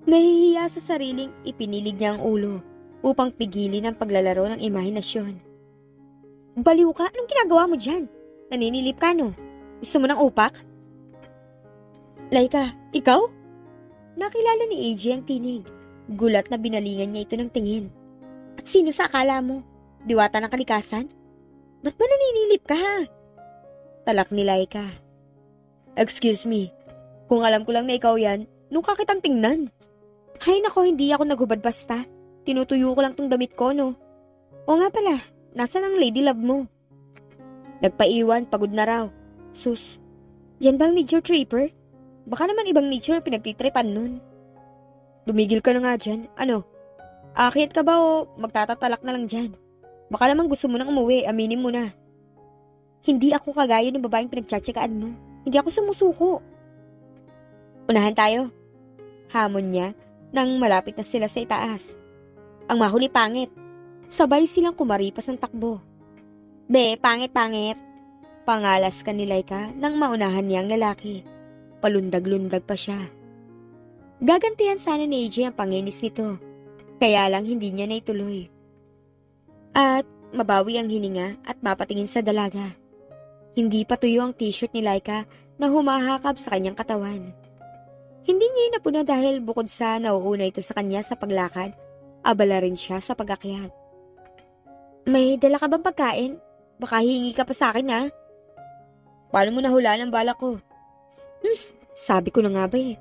Nahihiya sa sariling ipinilig niya ang ulo upang pigilin ang paglalaro ng imahinasyon. Baliw ka? Anong ginagawa mo dyan? Naninilip ka no? Gusto mo ng upak? Laika, ikaw? Nakilala ni AJ ang tinig. Gulat na binalingan niya ito ng tingin. At sino sa akala mo? Diwata ng kalikasan? Ba't ba naninilip ka ha? Talak ni Laika. Excuse me, kung alam ko lang na ikaw yan, nung kakitang tingnan. Hay nako, hindi ako naghubad basta. Tinutuyo ko lang tong damit ko, no? O nga pala, nasaan ang lady love mo? Nagpaiwan, pagod na raw. Sus, yan bang nature tripper? Baka naman ibang nature ang pinagtitripan nun. Dumigil ka na nga dyan. Ano? Aakyat ka ba o magtatatalak na lang dyan? Baka naman gusto mo nang umuwi, aminin mo na. Hindi ako kagaya ng babaeng pinagtsatsagaan mo. Hindi ako sumusuko. Unahan tayo. Hamon niya nang malapit na sila sa itaas. Ang mahuli pangit. Sabay silang kumaripas ng takbo. Be, pangit-pangit. Pangalas ka ni Laika nang maunahan niyang lalaki. Palundag-lundag pa siya. Gagantihan sana ni AJ ang panginis nito. Kaya lang hindi niya na ituloy. At mabawi ang hininga at mapatingin sa dalaga. Hindi pa tuyo ang t-shirt ni Laika na humahakap sa kanyang katawan. Hindi niya inapuna dahil bukod sa nauuna ito sa kanya sa paglakad, abala rin siya sa pag-akyat. May dala ka bang pagkain? Baka hihingi ka pa sa akin, ha? Paano mo nahulaan ang balak ko? Sabi ko na nga ba eh.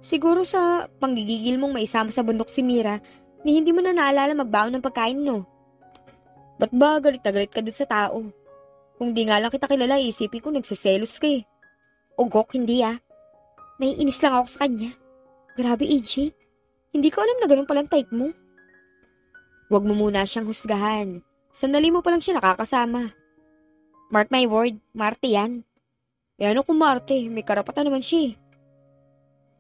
Siguro sa panggigigil mong maisama sa bundok si Mira, ni hindi mo na naalala magbaon ng pagkain, no? Ba't ba galit na galit ka dun sa tao? Kung di nga lang kita kilala, isipin ko nagsiselos ka eh. Ugok, hindi ah. Naiinis lang ako sa kanya. Grabe, AJ. Hindi ko alam na ganun palang type mo. Huwag mo muna siyang husgahan. Sandali mo pa lang siya nakakasama. Mark my word, Marte yan. E ano kung Marte, may karapatan naman siya eh.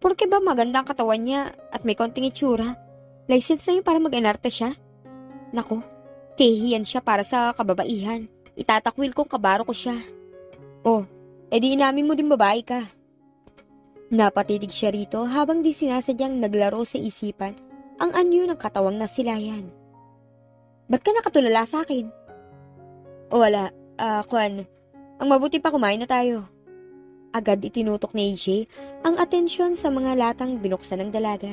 Porke ba maganda ang katawan niya at may konting itsura? License na yun para mag-enarte siya? Nako, kehiyan siya para sa kababaihan. Itatakwil kong kabaro ko siya. Oh, edi inamin mo din babae ka. Napatitig siya rito habang di sinasadyang naglaro sa isipan ang anyo ng katawang nasilayan. Ba't ka nakatulala sa akin? O wala, Kwan, ang mabuti pa kumain na tayo. Agad itinutok ni AJ ang atensyon sa mga latang binuksan ng dalaga.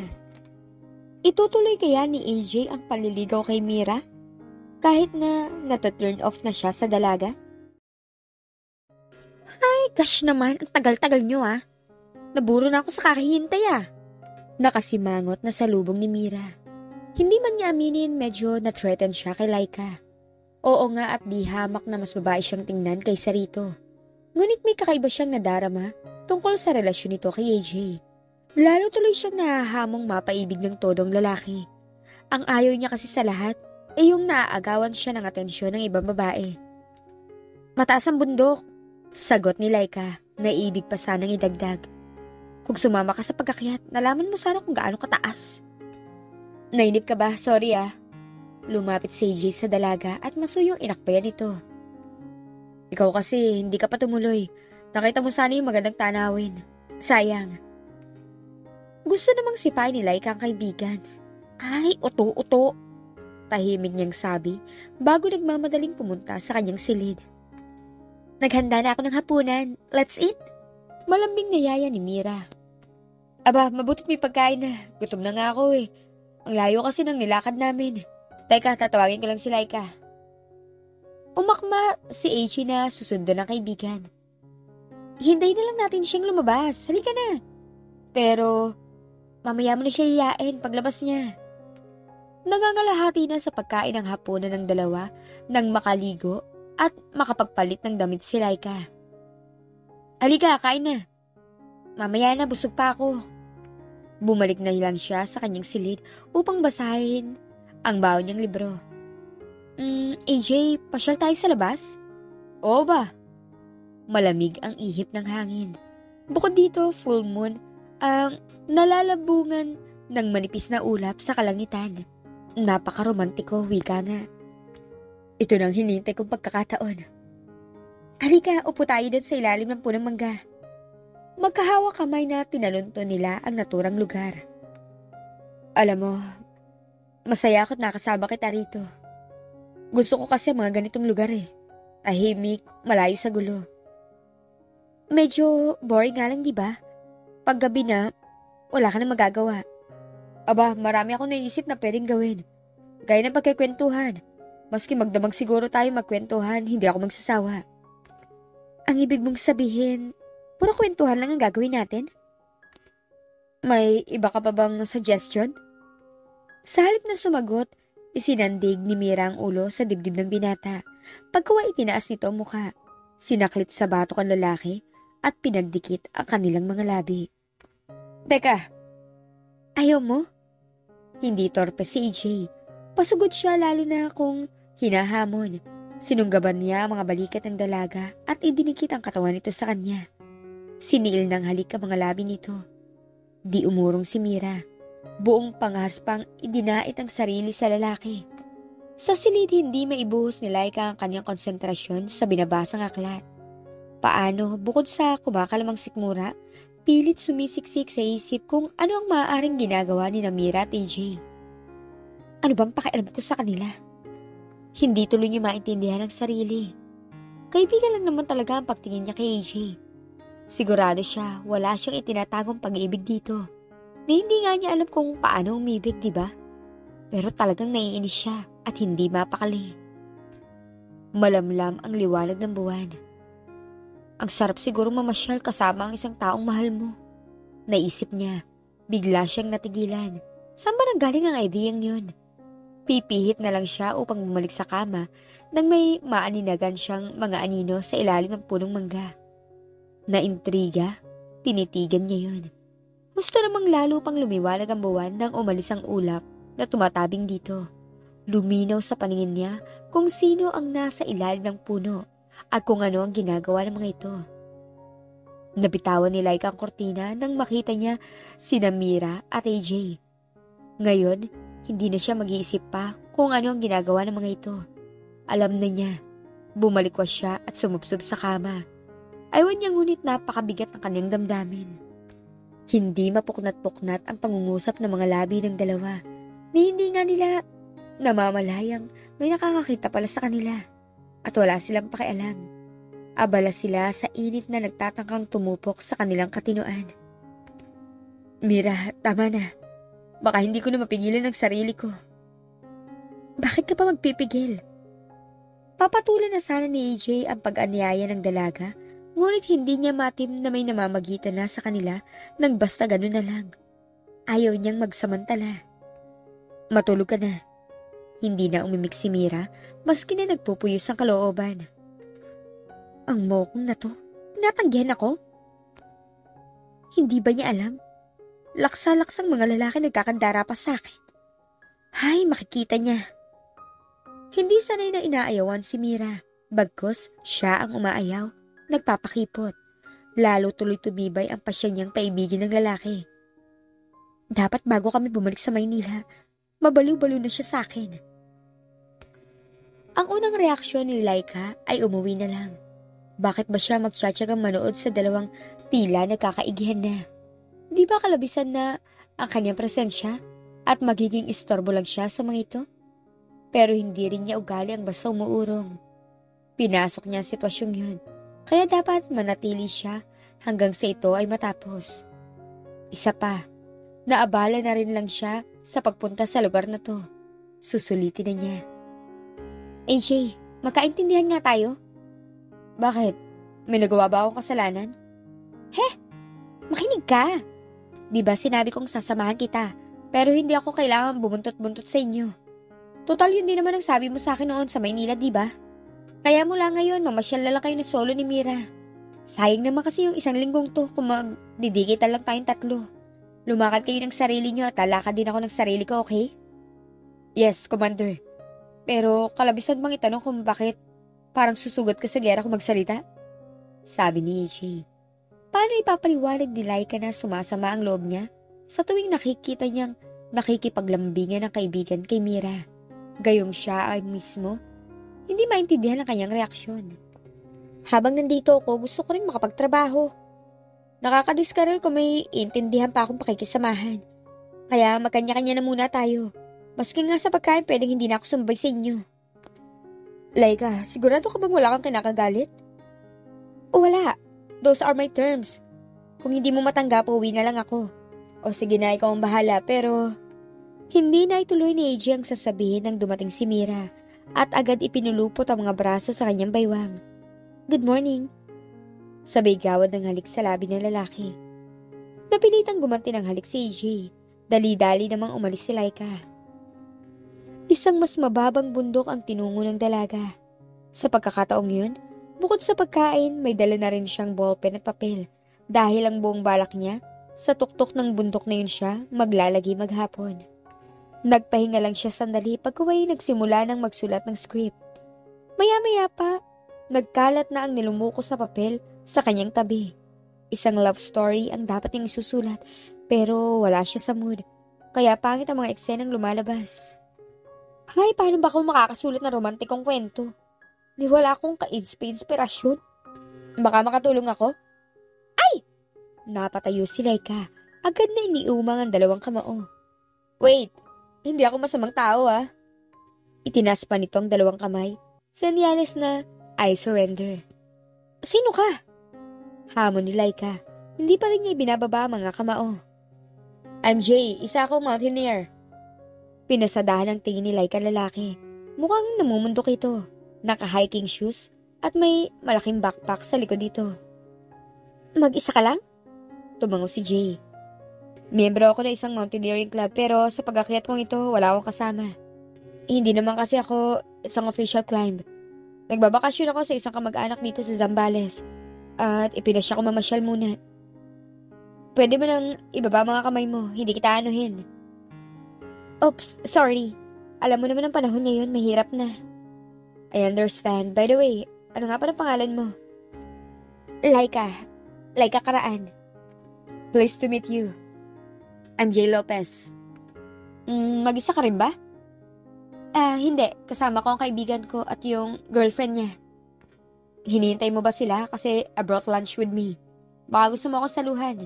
Itutuloy kaya ni AJ ang panliligaw kay Mira? Kahit na nata-turn off na siya sa dalaga? Ay, gosh naman, ang tagal-tagal nyo ah. Naburo na ako sa kakahintay ah. Nakasimangot na salubong ni Mira. Hindi man niya aminin, medyo na-threaten siya kay Laika. Oo nga at di hamak na mas babae siyang tingnan kaysa rito. Ngunit may kakaiba siyang nadarama tungkol sa relasyon nito kay AJ. Lalo tuloy siyang nahahamong mapaibig ng todong lalaki. Ang ayaw niya kasi sa lahat ay yung naaagawan siya ng atensyon ng ibang babae. Mataas ang bundok, sagot ni Laika, naibig pa sanang idagdag. Kung sumama ka sa pagakyat, nalaman mo sana kung gaano kataas. Nainip ka ba? Sorry ah. Lumapit si AJ sa dalaga at masuyong inakbayan ito. Ikaw kasi, hindi ka pa tumuloy. Nakita mo sana yung magandang tanawin. Sayang. Gusto namang sipain ni Laika ang kaibigan. Ay, uto-uto. Tahimik niyang sabi bago nagmamadaling pumunta sa kanyang silid. Naghanda na ako ng hapunan. Let's eat. Malambing na yaya ni Mira. Aba, mabutit may pagkain na. Gutom na nga ako eh. Ang layo kasi ng nilakad namin. Teka, tatawagin ko lang si Laika. Umakma si AJ na susundo ng kaibigan. Hintayin na lang natin siyang lumabas. Halika na. Pero, mamaya mo na siya iyain paglabas niya. Nangangalahati na sa pagkain ng hapunan ng dalawa nang makaligo at makapagpalit ng damit si Laika. Halika, kain na. Mamaya na, busog pa ako. Bumalik na lang siya sa kanyang silid upang basahin ang baon niyang libro. AJ, pasyal tayo sa labas? Oo ba? Malamig ang ihip ng hangin. Bukod dito, full moon ang nalalabungan ng manipis na ulap sa kalangitan. Napaka-romantiko, wika nga. Ito nang hinintay kong pagkakataon. Halika, upo tayo din sa ilalim ng punang mangga. Magkahawa kamay na tinalunto nila ang naturang lugar. Alam mo, masaya ako't nakasama kita rito. Gusto ko kasi mga ganitong lugar eh. Tahimik, malayo sa gulo. Medyo boring nga lang, di ba? Paggabi na, wala ka na magagawa. Aba, marami akong naisip na pwedeng gawin. Gaya ng pagkikwentuhan. Maski magdamag siguro tayo magkwentuhan, hindi ako magsasawa. Ang ibig mong sabihin, puro kwentuhan lang ang gagawin natin? May iba ka pa bang suggestion? Sa halip na sumagot, isinandig ni Mira ang ulo sa dibdib ng binata. Pagkawa itinaas nito ang mukha, sinaklit sa batok ang lalaki at pinagdikit ang kanilang mga labi. Teka, ayaw mo? Hindi torpe si AJ. Pasugod siya lalo na kung hinahamon. Sinunggaban niya ang mga balikat ng dalaga at idinikit ang katawan nito sa kanya. Siniil ng halik ang mga labi nito. Di umurong si Mira. Buong panghaspang idinait ang sarili sa lalaki. Sa silid hindi maibuhos ni Laika ang kanyang konsentrasyon sa binabasang aklat. Paano, bukod sa kumakalamang sikmura, pilit sumisiksik sa isip kung ano ang maaaring ginagawa ni Mira at AJ. Ano bang pakialam ko sa kanila? Hindi tuloy niya maintindihan ang sarili. Kaibigan lang naman talaga ang pagtingin niya kay AJ. Sigurado siya, wala siyang itinatagong pag-ibig dito. Na hindi nga niya alam kung paano umibig, di ba? Pero talagang naiinis siya at hindi mapakali. Malamlam ang liwanag ng buwan. Ang sarap siguro mamasyal kasama ang isang taong mahal mo. Naisip niya. Bigla siyang natigilan. Saan ba nanggaling ang ideyang yun? Pipihit na lang siya upang bumalik sa kama nang may maaninagan siyang mga anino sa ilalim ng punong mangga. Naintriga, tinitigan niya yun. Gusto namang lalo pang lumiwanag ang buwan nang umalis ang ulap na tumatabing dito. Luminaw sa paningin niya kung sino ang nasa ilalim ng puno at kung ano ang ginagawa ng mga ito. Nabitawan ni Laika ang kortina nang makita niya sina Mira at AJ. Ngayon, hindi na siya mag-iisip pa kung ano ang ginagawa ng mga ito. Alam na niya. Bumalikwas siya at sumubsob sa kama. Ayaw niya ngunit napakabigat ng kanyang damdamin. Hindi mapuknat-puknat ang pangungusap ng mga labi ng dalawa na hindi nga nila namamalayang may nakakakita pala sa kanila at wala silang pakialam. Abala sila sa init na nagtatangkang tumupok sa kanilang katinoan. Mira, tama na. Baka hindi ko na mapigilan ang sarili ko. Bakit ka pa magpipigil? Papatulan na sana ni AJ ang pag-anyaya ng dalaga, ngunit hindi niya matim na may namamagitan na sa kanila nang basta gano'n na lang. Ayaw niyang magsamantala. Matulog ka na. Hindi na umimik si Mira, maski na nagpupuyos ang kalooban. Ang mokong na to, natanggihan ako? Hindi ba niya alam? Laksa-laksang mga lalaki nagkakandara pa sa akin. Hay, makikita niya. Hindi sanay na inaayawan si Mira. Bagkus, siya ang umaayaw, nagpapakipot. Lalo tuloy tumibay ang pasya niyang paibigin ng lalaki. Dapat bago kami bumalik sa Maynila, mabaliw-baliw na siya sa akin. Ang unang reaksyon ni Laika ay umuwi na lang. Bakit ba siya magtsatsagang manood sa dalawang tila nagkakaigihan na? Di ba kalabisan na ang kanyang presensya at magiging istorbo lang siya sa mga ito? Pero hindi rin niya ugali ang basta umuurong. Pinasok niya ang sitwasyong yun, kaya dapat manatili siya hanggang sa ito ay matapos. Isa pa, naabala na rin lang siya sa pagpunta sa lugar na to. Susulitin na niya. AJ, magkaintindihan nga tayo? Bakit? May nagawa ba akong kasalanan? Makinig ka! Diba sinabi kong sasamahan kita, pero hindi ako kailangan bumuntot-buntot sa inyo. Total yun din naman ang sabi mo sa akin noon sa Maynila, diba? Kaya mula ngayon, mamasyal na lang kayo ni solo ni Mira. Sayang naman kasi yung isang linggong to kung magdidigital lang tayong tatlo. Lumakad kayo ng sarili nyo at lalakad din ako ng sarili ko, okay? Yes, Commander. Pero kalabisan bang itanong kung bakit parang susugat ka sa gera kung magsalita? Sabi ni AJ. Paano ipapaliwanag ni Laika na sumasama ang loob niya sa tuwing nakikita niyang nakikipaglambingan ng kaibigan kay Mira? Gayong siya ay mismo, hindi maintindihan ang kanyang reaksyon. Habang nandito ako, gusto ko rin makapagtrabaho. Nakakadiskarel kung may intindihan pa akong pakikisamahan. Kaya magkanya-kanya na muna tayo. Maski nga sa pagkain, pwedeng hindi na ako sumabay sa inyo. Laika, sigurado ka bang wala kang kinakagalit? Wala. Those are my terms. Kung hindi mo matanggap, uwi na lang ako. O sige na, ikaw ang bahala, pero... Hindi na ituloy ni AJ ang sasabihin nang dumating si Mira at agad ipinulupot ang mga braso sa kanyang baywang. Good morning. Sabay gawad ng halik sa labi ng lalaki. Napilitang gumanti ng halik si AJ. Dali-dali namang umalis si Laika. Isang mas mababang bundok ang tinungo ng dalaga. Sa pagkakataong yun, bukod sa pagkain, may dala na rin siyang ballpen at papel dahil ang buong balak niya, sa tuktok ng bundok na yun siya maglalagi maghapon. Nagpahinga lang siya sandali pagkaway nagsimula ng magsulat ng script. Maya-maya pa, nagkalat na ang nilumuko sa papel sa kanyang tabi. Isang love story ang dapat niyang isusulat pero wala siya sa mood, kaya pangit ang mga eksenang lumalabas. Ay, paano ba ako makakasulat na romantikong kwento? Di wala akong ka-inspirasyon. Baka makatulong ako? Ay! Napatayo si Laika. Agad na iniumang ang dalawang kamao. Wait! Hindi ako masamang tao Itinaas pa nito ang dalawang kamay. Senyales na, I surrender. Sino ka? Hamon ni Laika. Hindi pa rin niya binababa ang mga kamao. I'm Jay, isa akong mountaineer. Pinasadahan ang tingin ni Laika lalaki. Mukhang namumundok ito. naka-hiking shoes, at may malaking backpack sa likod dito. Mag-isa ka lang? Tumango si Jay. Miyembro ako ng isang mountaineering club pero sa pag-akyat kong ito wala akong kasama. Hindi naman kasi ako isang official climb. Nagbabakasyon ako sa isang kamag-anak dito sa Zambales at ipinasya ko mamasyal muna. Pwede mo nang ibaba mga kamay mo, hindi kita anuhin. Oops, sorry. Alam mo naman ang panahon ngayon, mahirap na. I understand. By the way, ano nga pa ang pangalan mo? Laika. Laika Karaan. Pleased to meet you. I'm Jay Lopez. Mag-isa ka rin ba? Hindi. Kasama ko ang kaibigan ko at yung girlfriend niya. Hinihintay mo ba sila? Kasi I brought lunch with me. Baka gusto mo ako saluhan.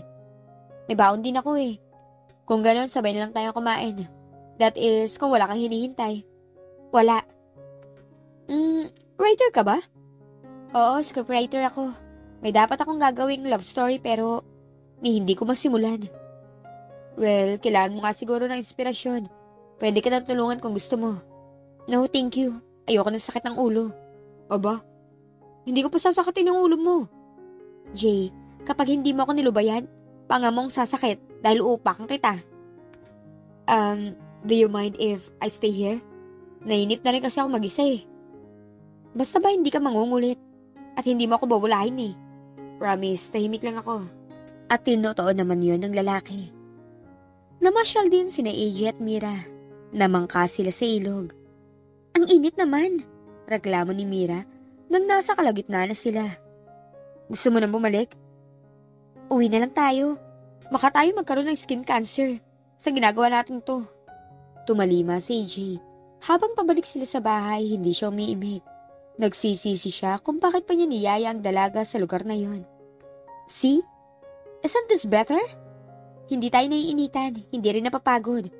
May baon din ako eh. Kung gano'n, sabay na lang tayo kumain. That is, kung wala kang hinihintay. Wala. Writer ka ba? Oo, scriptwriter ako. May dapat akong gagawing love story pero hindi ko masimulan. Well, kailangan mo nga siguro ng inspirasyon. Pwede ka nang tulungan kung gusto mo. No, thank you. Ayoko ng sakit ng ulo. Aba, hindi ko pa sasakitin ng ulo mo. Jay, kapag hindi mo ako nilubayan, pangamong sasakit dahil uupakan kita. Do you mind if I stay here? Nainip na rin kasi ako mag-isa eh. Basta ba hindi ka mangungulit at hindi mo ako babulahin eh. Promise, tahimik lang ako. At tinotoo naman yun ng lalaki. Namasyal din sina AJ at Mira. Namangka sila sa ilog. Ang init naman, reklamo ni Mira nang nasa kalagitnaan na sila. Gusto mo nang bumalik? Uwi na lang tayo. Baka tayo magkaroon ng skin cancer sa ginagawa natin to. Tumalima si AJ. Habang pabalik sila sa bahay, hindi siya umiimik. Nagsisisi siya kung bakit pa niya niyaya ang dalaga sa lugar na yon. See? Isn't this better? Hindi tayo naiinitan, hindi rin napapagod.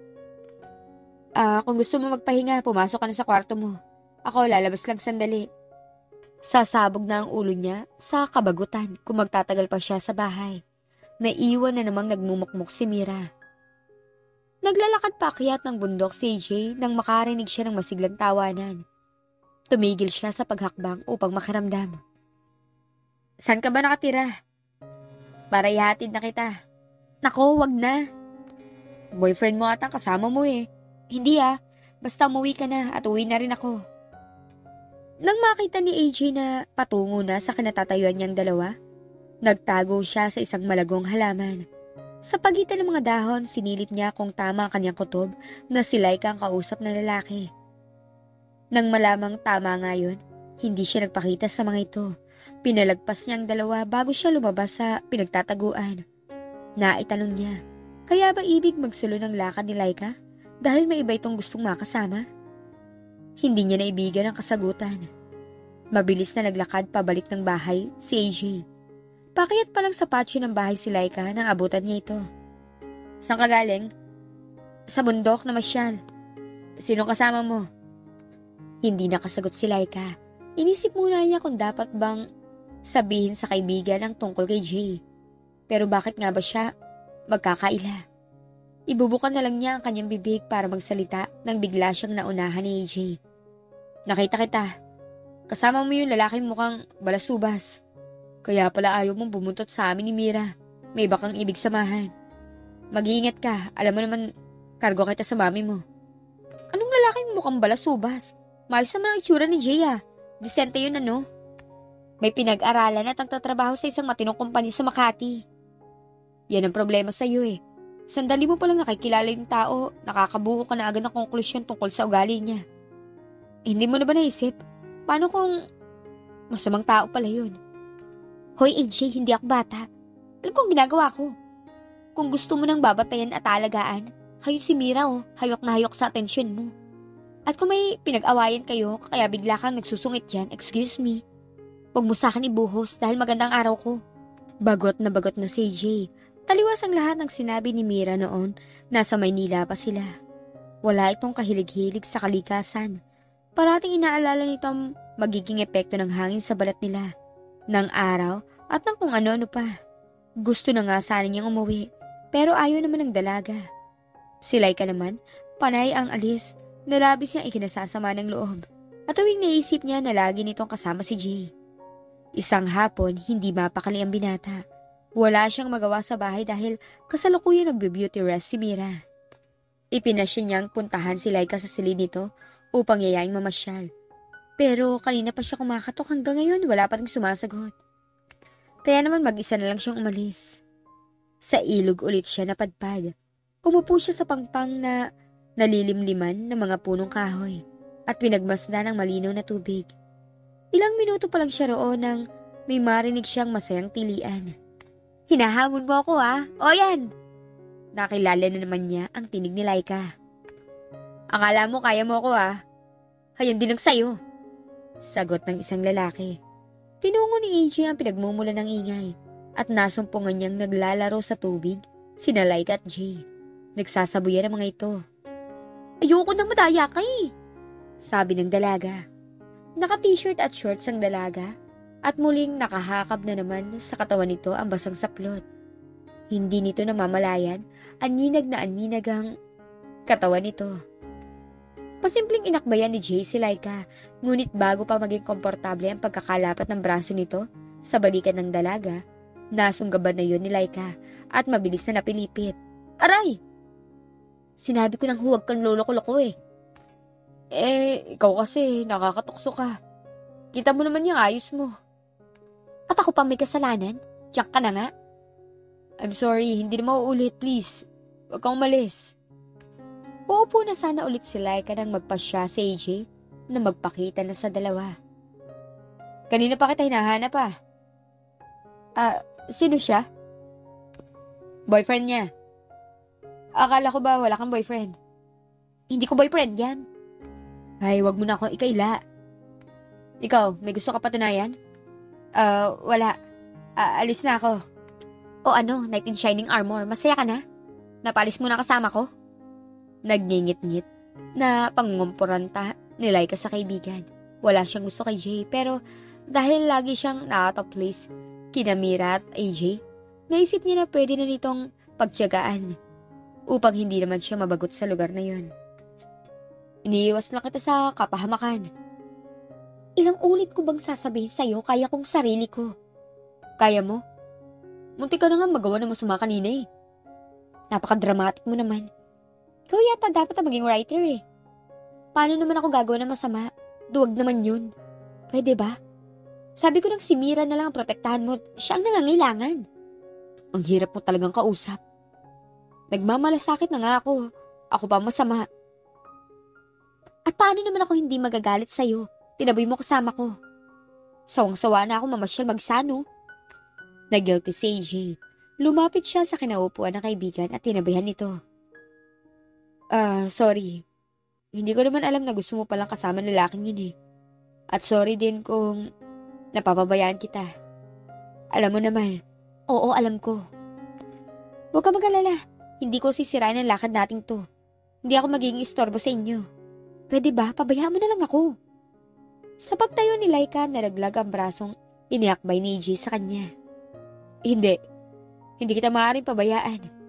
Kung gusto mo magpahinga, pumasok ka na sa kwarto mo. Ako, lalabas lang sandali. Sasabog na ang ulo niya sa kabagutan kung magtatagal pa siya sa bahay. Naiwan na namang nagmumukmuk si Mira. Naglalakad pa akyat ng bundok si AJ nang makarinig siya ng masiglang tawanan. Tumigil siya sa paghakbang upang makiramdam. Saan ka ba nakatira? Para ihatid na kita. Nako, wag na. Boyfriend mo ata kasama mo eh. Hindi basta umuwi ka na at uwi na rin ako. Nang makita ni AJ na patungo na sa kinatatayuan niyang dalawa, nagtago siya sa isang malagong halaman. Sa pagitan ng mga dahon, sinilip niya kung tama ang kanyang kutob na si Laika ang kausap na lalaki. Nang malamang tama nga yun, hindi siya nagpakita sa mga ito. Pinalagpas niya ang dalawa bago siya lumabas sa pinagtataguan. Naitanong niya, kaya ba ibig magsulo ng lakad ni Laika dahil may iba itong gustong makasama? Hindi niya naibigan ang kasagutan. Mabilis na naglakad pabalik ng bahay si AJ. Pakyat pa lang sa patio ng bahay si Laika nang abutan niya ito. Saan ka galing? Sa bundok na masyal. Sino kasama mo? Hindi nakasagot si Laika. Inisip muna niya kung dapat bang sabihin sa kaibigan ang tungkol kay Jay. Pero bakit nga ba siya magkakaila? Ibubukan na lang niya ang kanyang bibig para magsalita nang bigla siyang naunahan ni AJ. Nakita kita. Kasama mo yung lalaking mukhang balasubas. Kaya pala ayaw mong bumuntot sa amin ni Mira. May iba kang ibig samahan. Mag-iingat ka. Alam mo naman, kargo kita sa mami mo. Anong lalaking mukhang balasubas? Maayos naman ang itsura ni Jay Disente yun ano? May pinag-aralan at nagtatrabaho sa isang matinong kumpanya sa Makati. Yan ang problema sa iyo eh. Sandali mo palang nakikilala yung tao, nakakabuo ka na agad ng konklusyon tungkol sa ugali niya. Hindi mo na ba naisip? Paano kung masamang tao pala yun? Hoy AJ, hindi ako bata. Alam kong ginagawa ko. Kung gusto mo nang babatayan at alagaan, hayok si Mira hayok na hayok sa atensyon mo. At kung may pinag-awayan kayo, kaya bigla kang nagsusungit dyan, excuse me. Huwag mo sa akin ibuhos dahil magandang araw ko. Bagot na si AJ. Taliwas ang lahat ng sinabi ni Mira noon, nasa Maynila pa sila. Wala itong kahilig-hilig sa kalikasan. Parating inaalala nito ang magiging epekto ng hangin sa balat nila, ng araw at ng kung ano-ano pa. Gusto na nga sana niyang umuwi, pero ayaw naman ng dalaga. Si Laika naman, panay ang alis, nalabis niyang ikinasasama ng loob. At tuwing naisip niya na lagi nitong kasama si Jay. Isang hapon, hindi mapakali ang binata. Wala siyang magawa sa bahay dahil kasalukuyan nagbe-beauty rest si Mira. Ipinasya niyang puntahan si Laika sa silid nito upang yayaing mamasyal. Pero kanina pa siya kumakatok hanggang ngayon wala pa rin sumasagot. Kaya naman mag-isa na lang siyang umalis. Sa ilog ulit siya napadpad. Umupo siya sa pangpang na nalilimliman ng mga punong kahoy at pinagmasdan ng malinaw na tubig. Ilang minuto pa lang siya roon nang may marinig siyang masayang tilian. "Hinahamon mo ako ah. O yan!" Nakilala na naman niya ang tinig ni Laika. "Akala mo kaya mo ako ah. Hayan din ang sayo." Sagot ng isang lalaki. Tinungo ni AJ ang pinagmumula ng ingay at nasumpungan niyang naglalaro sa tubig sina Laika at Jay. Nagsasabuyan ang mga ito. "Ayoko nang madaya ka eh," sabi ng dalaga. Naka-t-shirt at shorts ang dalaga at muling nakahakab na naman sa katawan nito ang basang saplot. Hindi nito namamalayan, aninag na aninag ang katawan nito. Pasimpleng inakbayan ni Jay si Laika, ngunit bago pa maging komportable ang pagkakalapat ng braso nito sa balikan ng dalaga, nasunggaban na yun ni Laika at mabilis na napilipit. "Aray! Sinabi ko nang huwag kang loloko-loko eh." Ikaw kasi nakakatukso ka. Kita mo naman yung ayos mo." "At ako pa may kasalanan? Tiyak ka na nga." "I'm sorry, hindi na mauulit, please. Huwag kang umalis." Uupo na sana ulit si Laika nang magpasya si AJ na magpakita na sa dalawa. "Kanina pa kita hinahanap ah." Sino siya?" "Boyfriend niya." "Akala ko ba wala kang boyfriend?" "Hindi ko boyfriend yan." "Ay, wag mo na akong ikaila." "Ikaw, may gusto ka patunayan?" Wala. Alis na ako." "O ano, knight in shining armor, masaya ka na? Napalis mo na kasama ko?" Nagngingit-ngit na pangungumporanta ni Laika sa kaibigan. Wala siyang gusto kay Jay, pero dahil lagi siyang out of place kina Mira at AJ, naisip niya na pwede na nitong pagtiyagaan upang hindi naman siya mabagot sa lugar na yun. "Iniiwas lang kita sa kapahamakan." "Ilang ulit ko bang sasabihin sa'yo kaya kong sarili ko?" "Kaya mo? Munti ka na nga magawa ng masama kanina eh." "Napaka-dramatic mo naman. Ikaw yata dapat na maging writer eh. Paano naman ako gagawa ng masama? Duwag naman yun. Pwede ba? Sabi ko lang si Mira na lang ang protektahan mo. Siya ang nangangailangan." "Ang hirap mo talagang kausap. Nagmamalasakit na nga ako. Ako pa masama." "At paano naman ako hindi magagalit sa'yo? Tinaboy mo kasama ko." "Sawang-sawa na ako mamasyal magsano." Nag-guilty si AJ. Lumapit siya sa kinaupuan ng kaibigan at tinabihan nito. Sorry. Hindi ko naman alam na gusto mo palang kasama ng lalaking yun eh. At sorry din kung napapabayaan kita. Alam mo naman." "Oo, alam ko." "Huwag ka mag-alala. Hindi ko sisirain ang lakad nating to. Hindi ako magiging istorbo sa inyo. Pwede ba? Pabayaan mo na lang ako." Sa pagtayo ni Laika, nalaglag ang brasong iniakbay ni AJ sa kanya. Hindi kita maaaring pabayaan."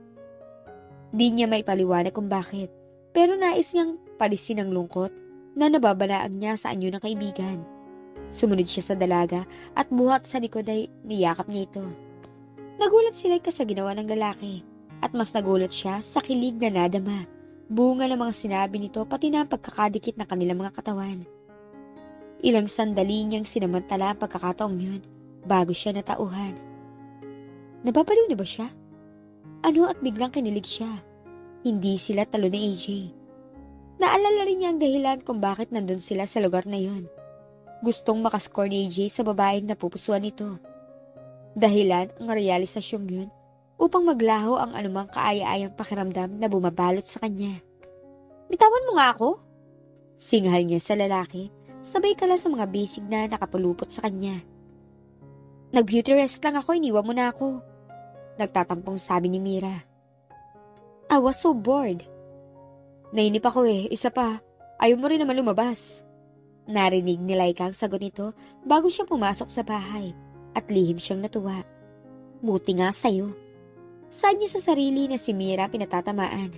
Di niya may paliwanag kung bakit, pero nais niyang palisin ang lungkot na nababalaag niya sa anyo ng kaibigan. Sumunod siya sa dalaga at buhat sa likod ay niyakap niya ito. Nagulat si Laika sa ginawa ng lalaki at mas nagulat siya sa kilig na nadama, bunga ng mga sinabi nito pati na ang pagkakadikit ng kanilang mga katawan. Ilang sandali niyang sinamantala ang pagkakataong yun bago siya natauhan. Nababaliw na ba siya? Ano at biglang kinilig siya? Hindi sila talo ni AJ. Naalala rin niya ang dahilan kung bakit nandun sila sa lugar na yon. Gustong makascore ni AJ sa babaeng napupusuan nito. Dahilan ang realisasyong yun upang maglaho ang anumang kaaya-ayang pakiramdam na bumabalot sa kanya. "Bitawan mo nga ako?" Singhal niya sa lalaki, sabay kala sa mga bisig na nakapulupot sa kanya. "Nag-beauty rest lang ako, iniwan mo na ako." Nagtatampong sabi ni Mira. "I was so bored." "Nainip ako eh, isa pa, ayaw mo rin naman lumabas." Narinig ni Laika ang sagot nito bago siya pumasok sa bahay at lihim siyang natuwa. "Buti nga sa'yo." Saad niya sa sarili na si Mira pinatatamaan.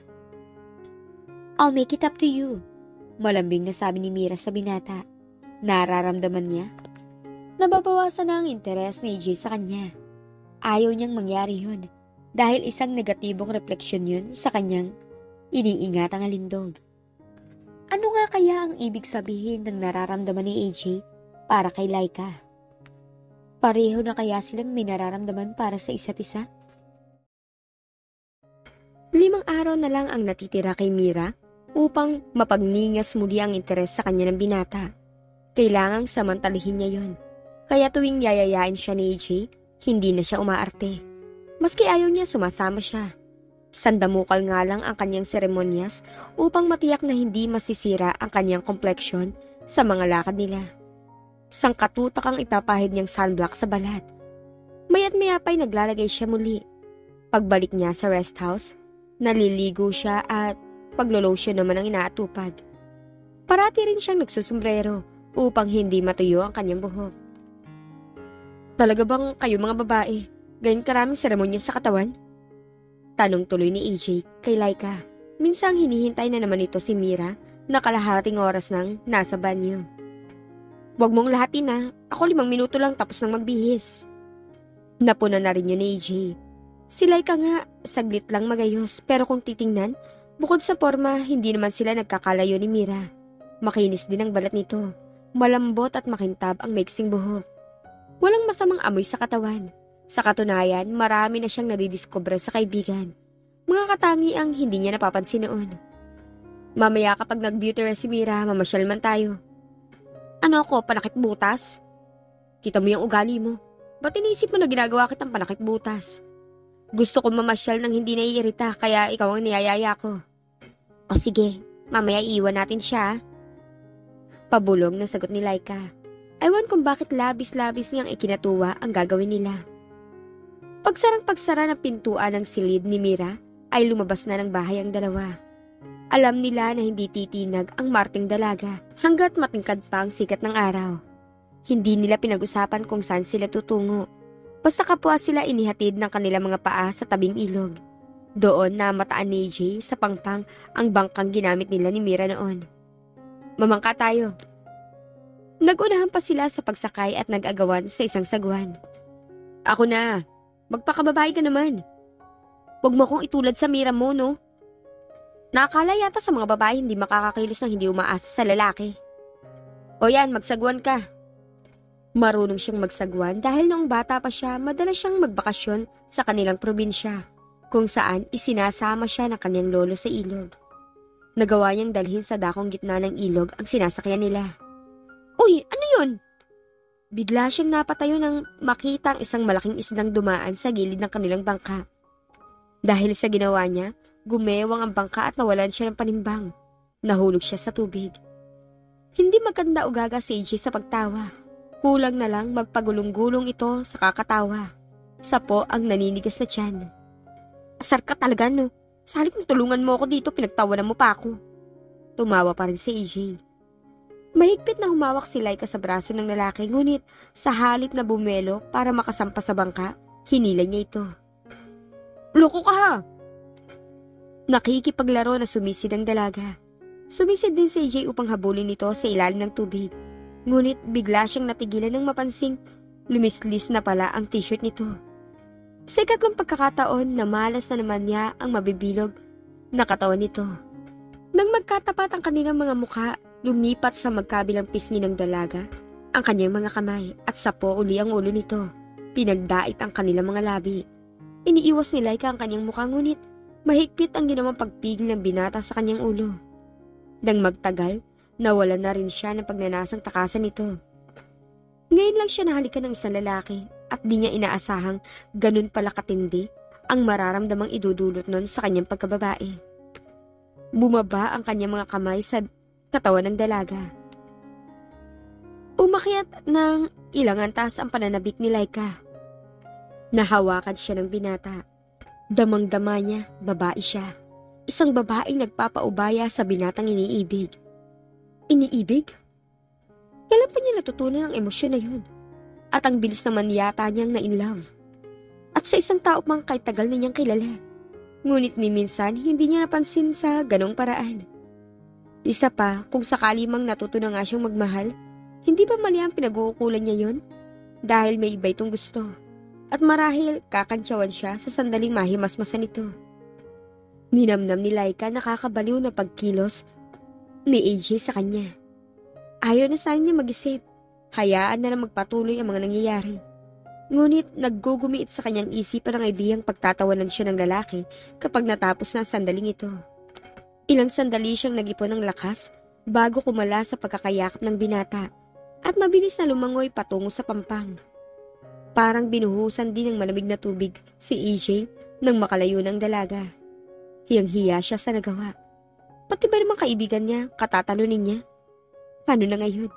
"I'll make it up to you," malambing na sabi ni Mira sa binata. Nararamdaman niya. Nababawasan na ang interes ni AJ sa kanya. Ayaw niyang mangyari yun dahil isang negatibong refleksyon yun sa kanyang iniingatang alindog. Ano nga kaya ang ibig sabihin ng nararamdaman ni AJ para kay Laika? Pareho na kaya silang may nararamdaman para sa isa't isa? 5 araw na lang ang natitira kay Mira upang mapagningas muli ang interes sa kanya ng binata. Kailangang samantalihin niya yon. Kaya tuwing yayayain siya ni AJ, hindi na siya umaarte. Maski ayaw niya, sumasama siya. Sandamukal nga lang ang kanyang seremonyas upang matiyak na hindi masisira ang kanyang kompleksyon sa mga lakad nila. Sangkatutak ang ipapahid niyang sunblock sa balat. Maya't maya pa'y naglalagay siya muli. Pagbalik niya sa rest house, naliligo siya at paglo-lotion naman ang inaatupag. Parati rin siyang nagsusumbrero upang hindi matuyo ang kanyang buhok. Talaga bang kayo mga babae, ganyan karaming seremonya sa katawan? Tanong tuloy ni AJ kay Laika. Minsang hinihintay na naman ito si Mira na kalahating oras nang nasa banyo. Huwag mong lahatin na, ako 5 minuto lang tapos nang magbihis. Napuna na rin yun ni AJ. Si Laika nga, saglit lang magayos pero kung titingnan, bukod sa forma, hindi naman sila nagkakalayo ni Mira. Makinis din ang balat nito. Malambot at makintab ang maiksing buhok. Walang masamang amoy sa katawan. Sa katunayan, marami na siyang nadidiskubre sa kaibigan. Mga katangiang hindi niya napapansin noon. Mamaya kapag nag-beauty rest si Mira, mamasyal man tayo. Ano ako, panakit butas? Kita mo yung ugali mo. Ba't inisip mo na ginagawa kitang panakit butas? Gusto ko mamasyal nang hindi naiirita, kaya ikaw ang niyayaya ko. O sige, mamaya iiwan natin siya. Pabulong na sagot ni Laika. Ewan kung bakit labis-labis niyang ikinatuwa ang gagawin nila. Pagsarang-pagsara ng pintuan ng silid ni Mira ay lumabas na ng bahay ang dalawa. Alam nila na hindi titinag ang marting dalaga hanggat matingkad pa ang sikat ng araw. Hindi nila pinag-usapan kung saan sila tutungo. Basta kapwa sila inihatid ng kanilang mga paa sa tabing ilog. Doon na mataan ni AJ sa pangpang ang bangkang ginamit nila ni Mira noon. Mamangka tayo. Nagunahan pa sila sa pagsakay at nag-agawan sa isang sagwan. Ako na. Magpakababae ka naman. Huwag mo akong itulad sa Mira mo, no? Nakakala yata sa mga babae hindi makakakilos ng hindi umaasa sa lalaki. O yan, magsagwan ka. Marunong siyang magsagwan dahil noong bata pa siya, madalas siyang magbakasyon sa kanilang probinsya, kung saan isinasama siya ng kanyang lolo sa ilog. Nagawa niyang dalhin sa dakong gitna ng ilog ang sinasakyan nila. Uy, ano yun? Bigla siyang napatayo nang makita ang isang malaking isdang dumaan sa gilid ng kanilang bangka. Dahil sa ginawa niya, gumewang ang bangka at nawalan siya ng panimbang. Nahulog siya sa tubig. Hindi maganda ugaga si AJ sa pagtawa. Kulang na lang magpagulong-gulong ito sa kakatawa. Sapo ang naninigas na tiyan. Asar ka talaga, no? Sa halip na tulungan mo ako dito, pinagtawanan mo pa ako. Tumawa pa rin si AJ. Mahigpit na humawak si Laika sa braso ng lalaki, ngunit sa halip na bumelo para makasampa sa bangka, hinila niya ito. Loko ka ha! Nakikipaglaro na sumisid ang dalaga. Sumisid din si AJ upang habulin ito sa ilalim ng tubig. Ngunit bigla siyang natigilan nang mapansing lumislis na pala ang t-shirt nito. Sa ikatlong pagkakataon, namalas na naman niya ang mabibilog na katawan nito. Nang magkatapat ang kanilang mga mukha, lumipat sa magkabilang pisngi ng dalaga ang kanyang mga kamay at sapo uli ang ulo nito. Pinagdait ang kanilang mga labi. Iniiwas ni Laika ang kanyang mukha, ngunit mahigpit ang ginawang pagpigil ng binata sa kanyang ulo. Nang magtagal, nawalan na rin siya ng pagnanasang takasan nito. Ngayon lang siya nahalikan ng isang lalaki at di niya inaasahang ganun pala katindi ang mararamdamang idudulot nun sa kanyang pagkababae. Bumaba ang kanyang mga kamay sa katawan ng dalaga. Umakyat ng ilang antas ang pananabik ni Laika. Nahawakan siya ng binata. Damang-dama niya, babae siya. Isang babaeng nagpapaubaya sa binatang iniibig. Iniibig? Kailan pa niya natutunan ang emosyon na yun? At ang bilis naman yata niyang na-in love. At sa isang tao pang kahit tagal na niyang kilala. Ngunit ni minsan hindi niya napansin sa ganong paraan. Isa pa, kung sakali mang natuto na nga siyang magmahal, Hindi ba mali ang pinag-uukulan niya yon? Dahil may iba itong gusto. At marahil kakantsawan siya sa sandaling mahimasmasan ito. Ninamnam ni Laika nakakabaliw na pagkilos ni AJ sa kanya. Ayaw na sana niya mag-isip. Hayaan na lang magpatuloy ang mga nangyayari. Ngunit naggugumiit sa kanyang isipan ang ideyang pagtatawanan siya ng lalaki kapag natapos na ang sandaling ito. Ilang sandali siyang nag-ipon ng lakas bago kumala sa pagkakayakap ng binata at mabilis na lumangoy patungo sa pampang. Parang binuhusan din ng malamig na tubig si AJ nang makalayo ng dalaga. Hiyang-hiya siya sa nagawa. Pati ba naman kaibigan niya, katatalunin niya? Paano na ngayon?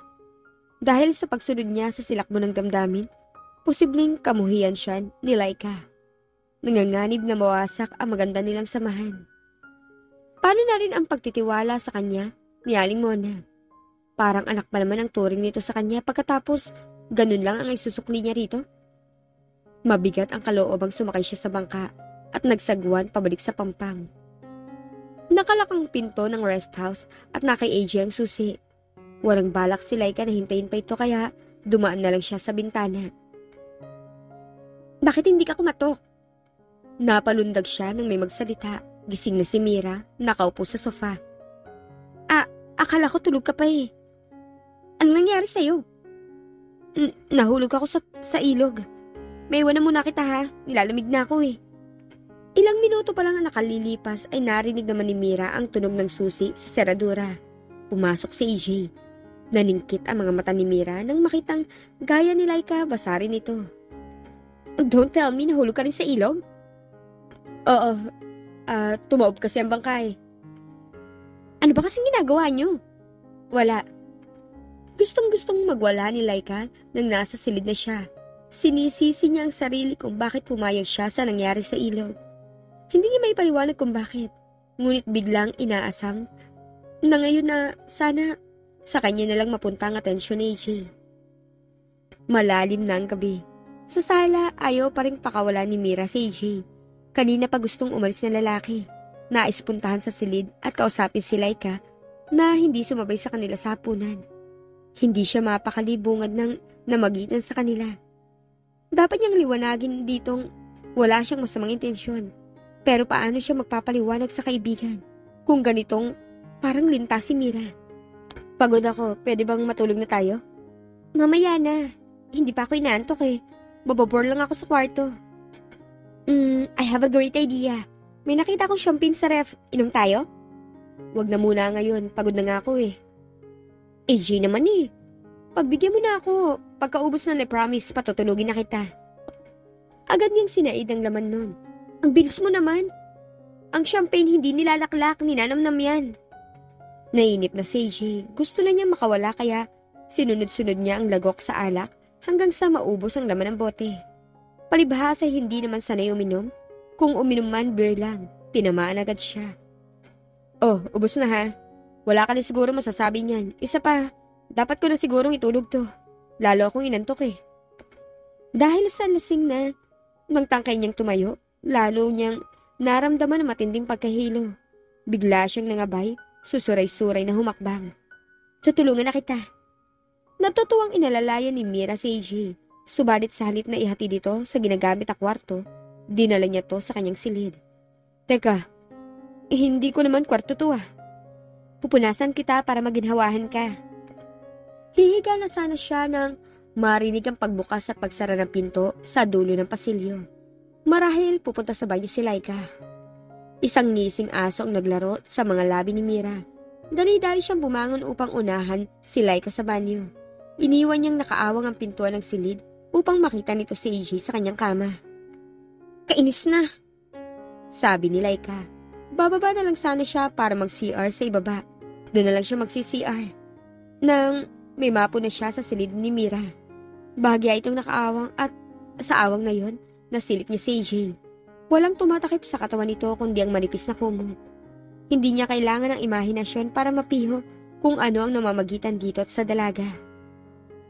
Dahil sa pagsunod niya sa silakbo ng damdamin, posibleng kamuhian siya ni Laika. Nanganganib na mawasak ang maganda nilang samahan. Paano na rin ang pagtitiwala sa kanya ni Aling Mona? Parang anak pa naman ang turing nito sa kanya pagkatapos ganun lang ang isusukli niya rito. Mabigat ang kaloobang sumakay siya sa bangka at nagsagwan pabalik sa pampang. Nakalakang pinto ng rest house at nakay AJ ang susi. Walang balak si Laika na hintayin pa ito kaya dumaan na lang siya sa bintana. Bakit hindi ka kumatok? Napalundag siya nang may magsalita. Gising na si Mira, nakaupo sa sofa. Akala ko tulog ka pa eh. Anong nangyari sa'yo? Nahulog ako sa ilog. May iwan na muna kita ha, nilalamig na ako eh. Ilang minuto pa lang ang nakalilipas ay narinig naman ni Mira ang tunog ng susi sa seradura. Pumasok si AJ. Naningkit ang mga mata ni Mira nang makitang gaya ni Laika basarin ito. Don't tell me nahulog ka rin sa ilog? Oo, tumaob kasi ang bangkay. Ano ba kasing ginagawa niyo? Wala. Gustong-gustong magwala ni Laika nang nasa silid na siya. Sinisisi niya ang sarili kung bakit pumayag siya sa nangyari sa ilog. Hindi niya may paliwanag kung bakit. Ngunit biglang inaasam na ngayon na sana sa kanya na lang mapunta ang atensyon ni AJ. Malalim na ang gabi. Sa sala, ayaw pa rin pakawala ni Mira si AJ. Kanina pa gustong umalis na lalaki. Nais puntahan sa silid at kausapin si Laika na hindi sumabay sa kanila sa hapunan. Hindi siya mapakalibungad ng namagitan sa kanila. Dapat niyang liwanagin ditong wala siyang masamang intensyon. Pero paano siya magpapaliwanag sa kaibigan kung ganitong parang linta si Mira? Pagod ako, pwede bang matulog na tayo? Mamaya na, hindi pa ako inaantok eh. Bababor lang ako sa kwarto. I have a great idea. May nakita akong champagne sa ref. Inom tayo? Wag na muna ngayon, pagod na nga ako eh. AJ naman eh. Pagbigyan mo na ako. Pagkaubos na promise, patutulugin na kita. Agad niyang sinaid ang laman nun. Ang bilis mo naman. Ang champagne hindi nilalaklak, ninanamnam yan. Nainip na si AJ. Gusto na niya makawala kaya sinunod-sunod niya ang lagok sa alak hanggang sa maubos ang laman ng bote. Palibhasa hindi naman sanay uminom. Kung uminom man, beer lang. Tinamaan agad siya. Oh, ubos na ha. Wala ka na siguro masasabi niyan. Isa pa, dapat ko na sigurong itulog to. Lalo akong inantok eh. Dahil sa lasing na, magtangkay niyang tumayo, lalo niyang naramdaman ang matinding pagkahilo. Bigla siyang nangabay, susuray-suray na humakbang. Tutulungan na kita. Natutuwang inalalayan ni Mira si AJ. Subalit sa halip na ihati dito sa ginagamit na kwarto, dinala niya to sa kanyang silid. Teka, hindi ko naman kwarto to ah. Pupunasan kita para maginhawahan ka. Hihiga na sana siya nang marinig ang pagbukas at pagsara ng pinto sa dulo ng pasilyo. Marahil pupunta sa banyo si Laika. Isang ngising aso ang naglaro sa mga labi ni Mira. Dali-dali siyang bumangon upang unahan si Laika sa banyo. Iniwan niyang nakaawang ang pintuan ng silid upang makita nito si AJ sa kanyang kama. Kainis na, sabi ni Laika. Bababa na lang sana siya para mag-CR sa ibaba. Doon na lang siya mag-CR. Nang may mapo na siya sa silid ni Mira. Bahagya itong nakaawang at sa awang na yon, nasilip niya si AJ. Walang tumatakip sa katawan nito kundi ang manipis na kumot. Hindi niya kailangan ng imahinasyon para mapiho kung ano ang namamagitan dito at sa dalaga.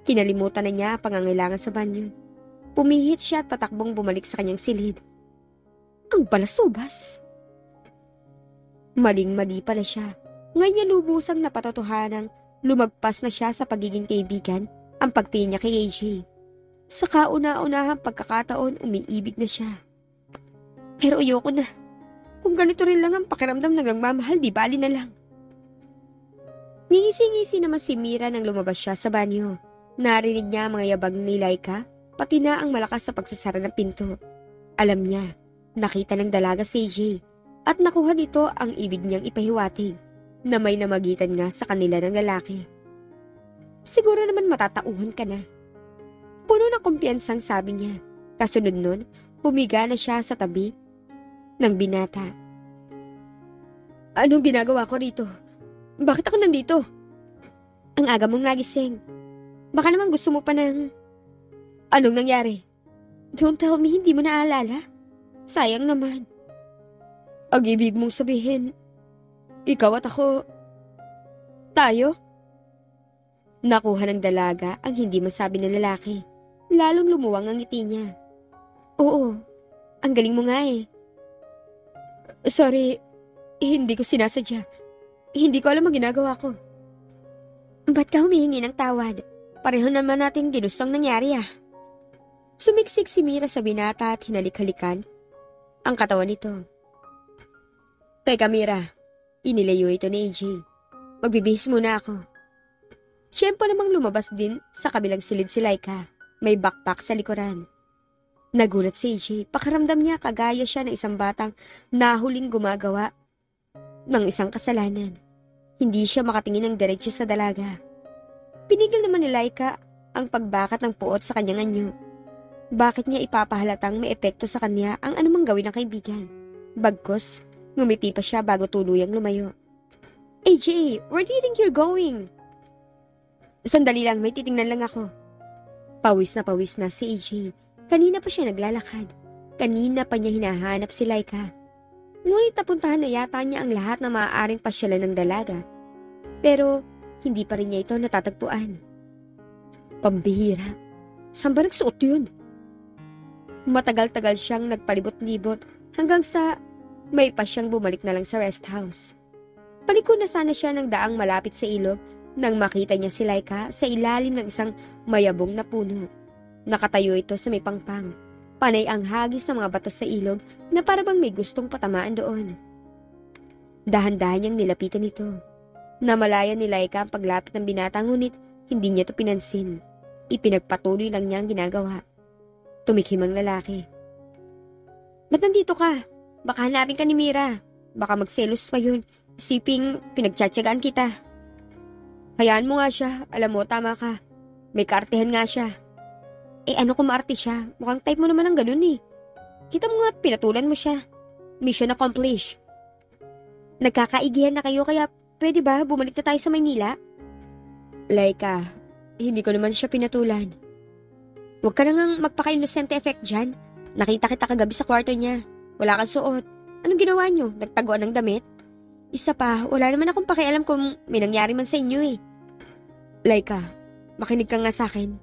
Kinalimutan na niya ang pangangailangan sa banyo. Pumihit siya at patakbong bumalik sa kanyang silid. Ang balasubas! Maling-mali pala siya. Ngayon niya lubusang napatotohanang Lumagpas na siya sa pagiging kaibigan ang pagtingin niya kay AJ. Sa kauna-unahang pagkakataon, umiibig na siya. Pero ayoko na. Kung ganito rin lang ang pakiramdam ng nagmamahal, di bali na lang. Ngingisi-ngisi naman si Mira nang lumabas siya sa banyo. Narinig niya ang mga yabag ni Laika, pati na ang malakas sa pagsasara ng pinto. Alam niya, nakita ng dalaga si AJ at nakuha nito ang ibig niyang ipahiwatig na may namagitan nga sa kanila ng lalaki. Siguro naman matatauhan ka na. Puno ng kumpiyansang sabi niya. Kasunod nun, humiga na siya sa tabi ng binata. Anong ginagawa ko rito? Bakit ako nandito? Ang aga mong nagising. Baka naman gusto mo pa ng... Anong nangyari? Don't tell me hindi mo naaalala. Sayang naman. Ang ibig mong sabihin, ikaw at ako, tayo? Nakuha ng dalaga ang hindi masabi ng lalaki. Lalong lumuwang ang ngiti niya. Oo, ang galing mo nga eh. Sorry, hindi ko sinasadya. Hindi ko alam ang ginagawa ko. Ba't ka humihingi ng tawad? Pareho naman natin ginustong nangyari ah. Sumiksik si Mira sa binata at hinalik-halikan ang katawan nito. Teka Mira, inilayo ito ni AJ. Magbibihis muna ako. Siyempre namang lumabas din sa kabilang silid si Laika. May backpack sa likuran. Nagulat si AJ. Pakaramdam niya kagaya siya ng isang batang nahuling gumagawa ng isang kasalanan. Hindi siya makatingin ng diretso sa dalaga. Pinigil naman ni Laika ang pagbakat ng puot sa kanyang anyo. Bakit niya ipapahalatang may epekto sa kanya ang anumang gawin ng kaibigan? Bagkus, ngumiti pa siya bago tuluyang lumayo. AJ, where do you think you're going? Sandali lang, may titingnan lang ako. Pawis na si AJ. Kanina pa siya naglalakad. Kanina pa niya hinahanap si Laika. Ngunit napuntahan na yata niya ang lahat na maaaring pasyalan ng dalaga. Pero hindi pa rin niya ito natatagpuan. Pambihira. Saan ba nagsuot yun? Matagal-tagal siyang nagpalibot-libot hanggang sa may pa siyang bumalik na lang sa rest house. Paliko na sana siya ng daang malapit sa ilog nang makita niya si Laika sa ilalim ng isang mayabong na puno. Nakatayo ito sa may pangpang. Panay ang hagis sa mga bato sa ilog na parabang may gustong patamaan doon. Dahan-dahan niyang nilapitan ito. Namalayan ni Laika ang paglapit ng binata ngunit hindi niya ito pinansin. Ipinagpatuloy lang niya ang ginagawa. Tumikhim ang lalaki. Ba't nandito ka? Baka hanapin ka ni Mira. Baka magselos pa yun. Isiping pinagtsatsagaan kita. Hayaan mo nga siya. Alam mo, tama ka. May kaartehan nga siya. Eh ano kung maarte siya? Mukhang type mo naman ang ganun eh. Kita mo nga at pinatulan mo siya. Mission accomplished. Nagkakaigihan na kayo kaya pwede ba bumalik na tayo sa Maynila? Laika, hindi ko naman siya pinatulan. Huwag ka na ngang magpaka-innocente effect dyan. Nakita kita kagabi sa kwarto niya. Wala kang suot. Anong ginawa niyo? Nagtaguan ng damit? Isa pa, wala naman akong pakialam kung may nangyari man sa inyo eh. Laika, makinig ka nga sa akin.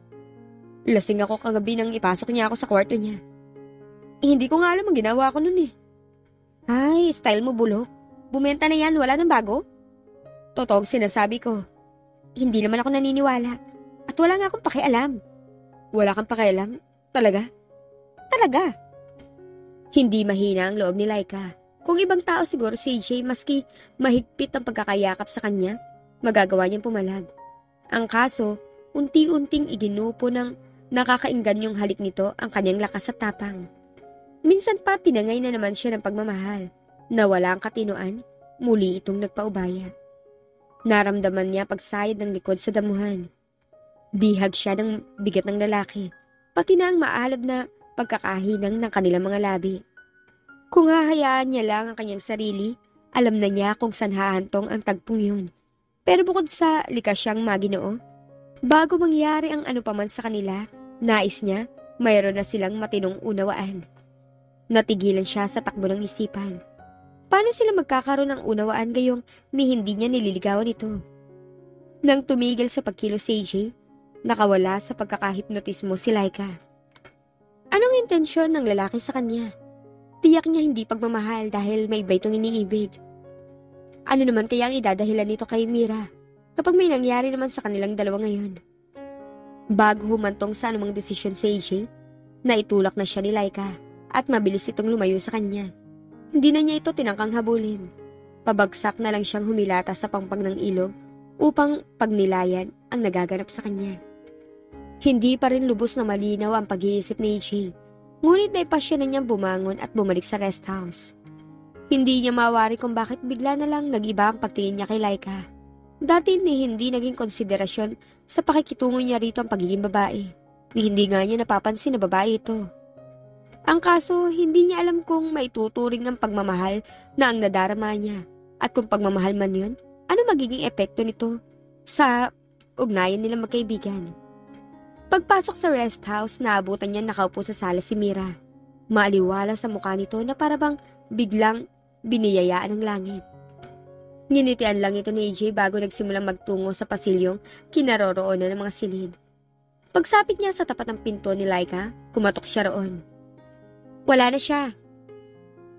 Lasing ako kagabi nang ipasok niya ako sa kwarto niya. Hindi ko nga alam ang ginawa ko nun eh. Ay, style mo bulok. Bumenta na yan, wala nang bago? Totoong sinasabi ko. Hindi naman ako naniniwala. At wala nga akong pakialam. Wala kang pakialam? Talaga? Talaga? Hindi mahina ang loob ni Laika. Kung ibang tao siguro si AJ maski mahigpit ang pagkakayakap sa kanya, magagawa niyang pumalag. Ang kaso, unti-unting iginupo ng nakakainggan yung halik nito ang kanyang lakas at tapang. Minsan pa tinangay na naman siya ng pagmamahal. Na wala ang katinoan, muli itong nagpaubaya. Naramdaman niya pagsayad ng likod sa damuhan. Bihag siya ng bigat ng lalaki, pati na ang maalab na pagkakahinang ng kanilang mga labi. Kung hahayaan niya lang ang kanyang sarili, alam na niya kung saan hahantong ang tagpong yun. Pero bukod sa likas siyang maginoo, bago mangyari ang ano paman sa kanila, nais niya mayroon na silang matinong unawaan. Natigilan siya sa takbo ng isipan. Paano sila magkakaroon ng unawaan gayong ni hindi niya nililigawan ito? Nang tumigil sa pagkilos si AJ, nakawala sa pagkakahipnotismo si Laika. Anong intensyon ng lalaki sa kanya? Tiyak niya hindi pagmamahal dahil may iba itong iniibig. Ano naman kaya ang idadahilan nito kay Mira? kapag may nangyari naman sa kanilang dalawa ngayon. Bago humantong sa anumang desisyon si AJ, naitulak na siya ni Laika at mabilis itong lumayo sa kanya. Hindi na niya ito tinangkang habulin. Pabagsak na lang siyang humilata sa pangpang ng ilog upang pagnilayan ang nagaganap sa kanya. Hindi pa rin lubos na malinaw ang pag-iisip ni AJ, ngunit naipasya na niyang bumangon at bumalik sa rest house. Hindi niya mawari kung bakit bigla na lang nag-iba ang pagtingin niya kay Laika. Dati ni hindi naging konsiderasyon sa pakikitungo niya rito ang pagiging babae. Ni hindi nga niya napapansin na babae ito. Ang kaso, hindi niya alam kung maituturing ng pagmamahal na ang nadarama niya. At kung pagmamahal man yun, ano magiging epekto nito sa ugnayan nilang magkaibigan. Pagpasok sa rest house, naabutan niya nakaupo sa sala si Mira. Maaliwala sa mukha nito na parabang biglang biniyayaan ng langit. Nginitian lang ito ni AJ bago nagsimulang magtungo sa pasilyong kinaroroonan ng mga silid. Pagsapit niya sa tapat ng pinto ni Laika, kumatok siya roon. Wala na siya.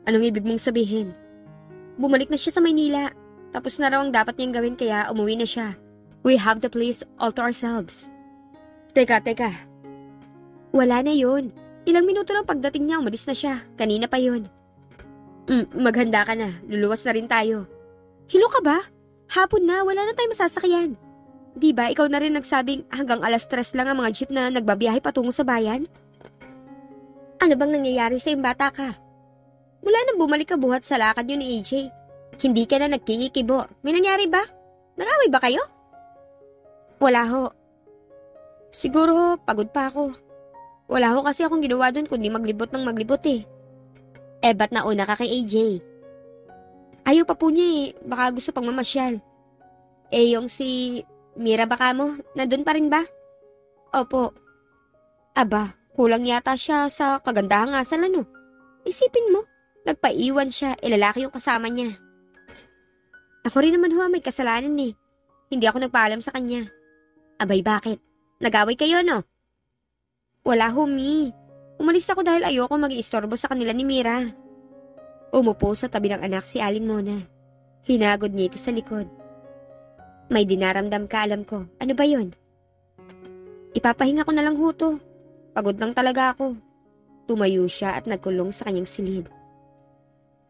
Anong ibig mong sabihin? Bumalik na siya sa Maynila. Tapos na raw ang dapat niyang gawin kaya umuwi na siya. We have the place all to ourselves. Teka. Wala na yun. Ilang minuto lang pagdating niya, umalis na siya. Kanina pa yun. Maghanda ka na. Luluwas na rin tayo. Hilo ka ba? Hapon na, wala na tayong masasakyan. Di ba, ikaw na rin nagsabing hanggang 3:00 lang ang mga jeep na nagbabiyahe patungo sa bayan? Ano bang nangyayari sa iyong bata ka? Mula nang bumalik ka buhat sa lakad yun ni AJ. Hindi ka na nagkikikibo. May nangyari ba? Nag-away ba kayo? Wala ho. Siguro ho, pagod pa ako. Wala ho kasi akong ginawa dun kundi maglibot ng maglibot eh. Ba't nauna ka kay AJ? Ayaw pa po niya eh. Baka gusto pang mamasyal. Yung si Mira baka mo, nandun pa rin ba? Opo. Aba, kulang yata siya sa kagandahang asal ano. Isipin mo, nagpaiwan siya, lalaki yung kasama niya. Ako rin naman ho, may kasalanan eh. Hindi ako nagpaalam sa kanya. Abay bakit? Nag-away kayo no? Wala ho, Mi. Umalis ako dahil ayoko mag-iistorbo sa kanila ni Mira. Umupo sa tabi ng anak si Aling Mona. Hinagod niya ito sa likod. May dinaramdam ka, alam ko. Ano ba yon? Ipapahinga ko na lang ho to. Pagod lang talaga ako. Tumayo siya at nagkulong sa kanyang silid.